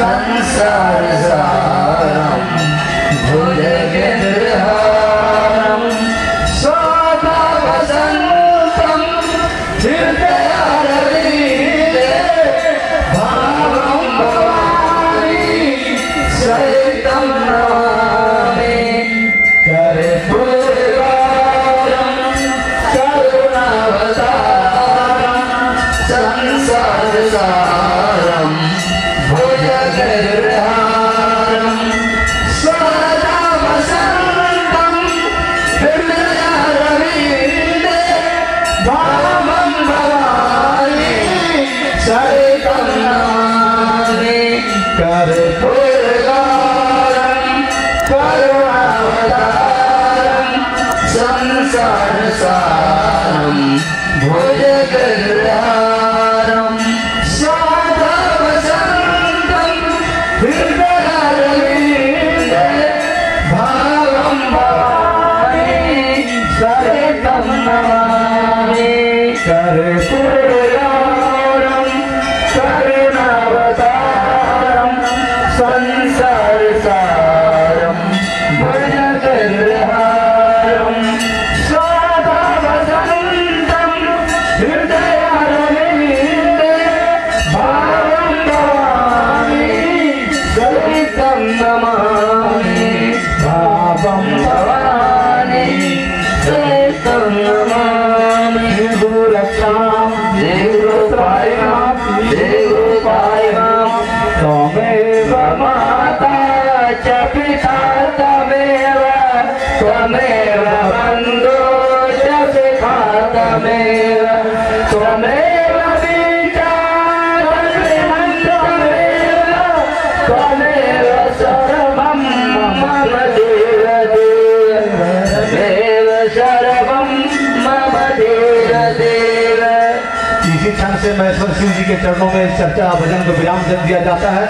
संसार सारम भुजगेन्द्रहारम सदा वसंतम हृदयारविंदे भावं भवानी सहितं नमामि कर्पूरगौरं करुणावतारं संसार सारं भुजगेन्द्रहारं सदा वसंतं हृदयारविंदे भावं भवानी सहितं नमामि कर्पूरगौरं करुणावतारं संसार सारं भुजगेन्द्रहारं सदा वसंतं हृदयारविंदे भावं भवानी सहितं नमामि कर्पूरगौरं करुणावतारं संसार सारं भुजगेन्द्रहारं सदा वसंतं हृदयारविंदे भावं भवानी सहितं नमामि भावं भवानी सहितं नमामि गुरुरक्षां देवरूपायां त्वमेव माता च पिता त्वमेव बन्धो च सखा त्वमेव त्वमेव सर्वं मम देव देव सर्वं मम देव देव। इसी क्षण से महेश्वर शिव जी के चरणों में इस चर्चा भजन को विराम दे दिया जाता है।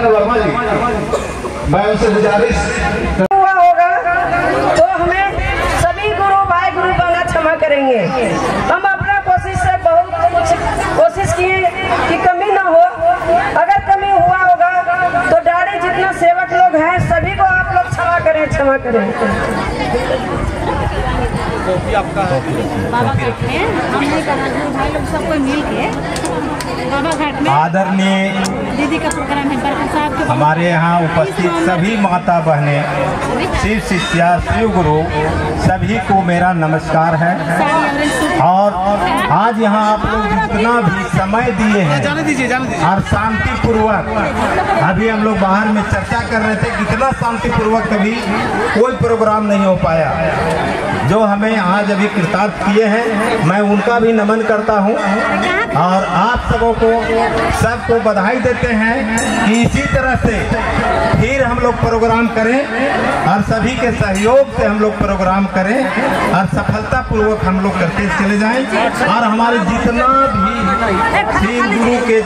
वर्मा जी, मैं उनसे गुजारिश हुआ होगा तो हमें सभी गुरु भाई गुरु बनना क्षमा करेंगे। हम अपना कोशिश से बहुत कुछ कोशिश किए कि कमी ना हो। अगर कमी हुआ होगा तो डारे जितना सेवक लोग हैं सभी को आप लोग क्षमा करें, क्षमा करें। बाबा घाट में हमने कहा गुरु भाई लोग सबको मिल के बाबा घाट में आदरणीय दीदी का प्रोग्राम है बरकत साहब के हमारे यहाँ उपस्थित सभी माता बहनें, शिव शिष्या, शिव गुरु सभी को मेरा नमस्कार है। और आज यहाँ आप लोग जितना भी समय दिए हैं और शांति पूर्वक, अभी हम लोग बाहर में चर्चा कर रहे थे कितना शांति पूर्वक कभी कोई प्रोग्राम नहीं हो पाया। जो हमें आज अभी कृतार्थ किए हैं मैं उनका भी नमन करता हूँ और आप सबको बधाई देते हैं कि इसी तरह से फिर हम लोग प्रोग्राम करें और सभी के सहयोग से हम लोग प्रोग्राम करें और सफलता पूर्वक हम लोग करते चले जाएं और हमारे जितना भी शिव गुरु के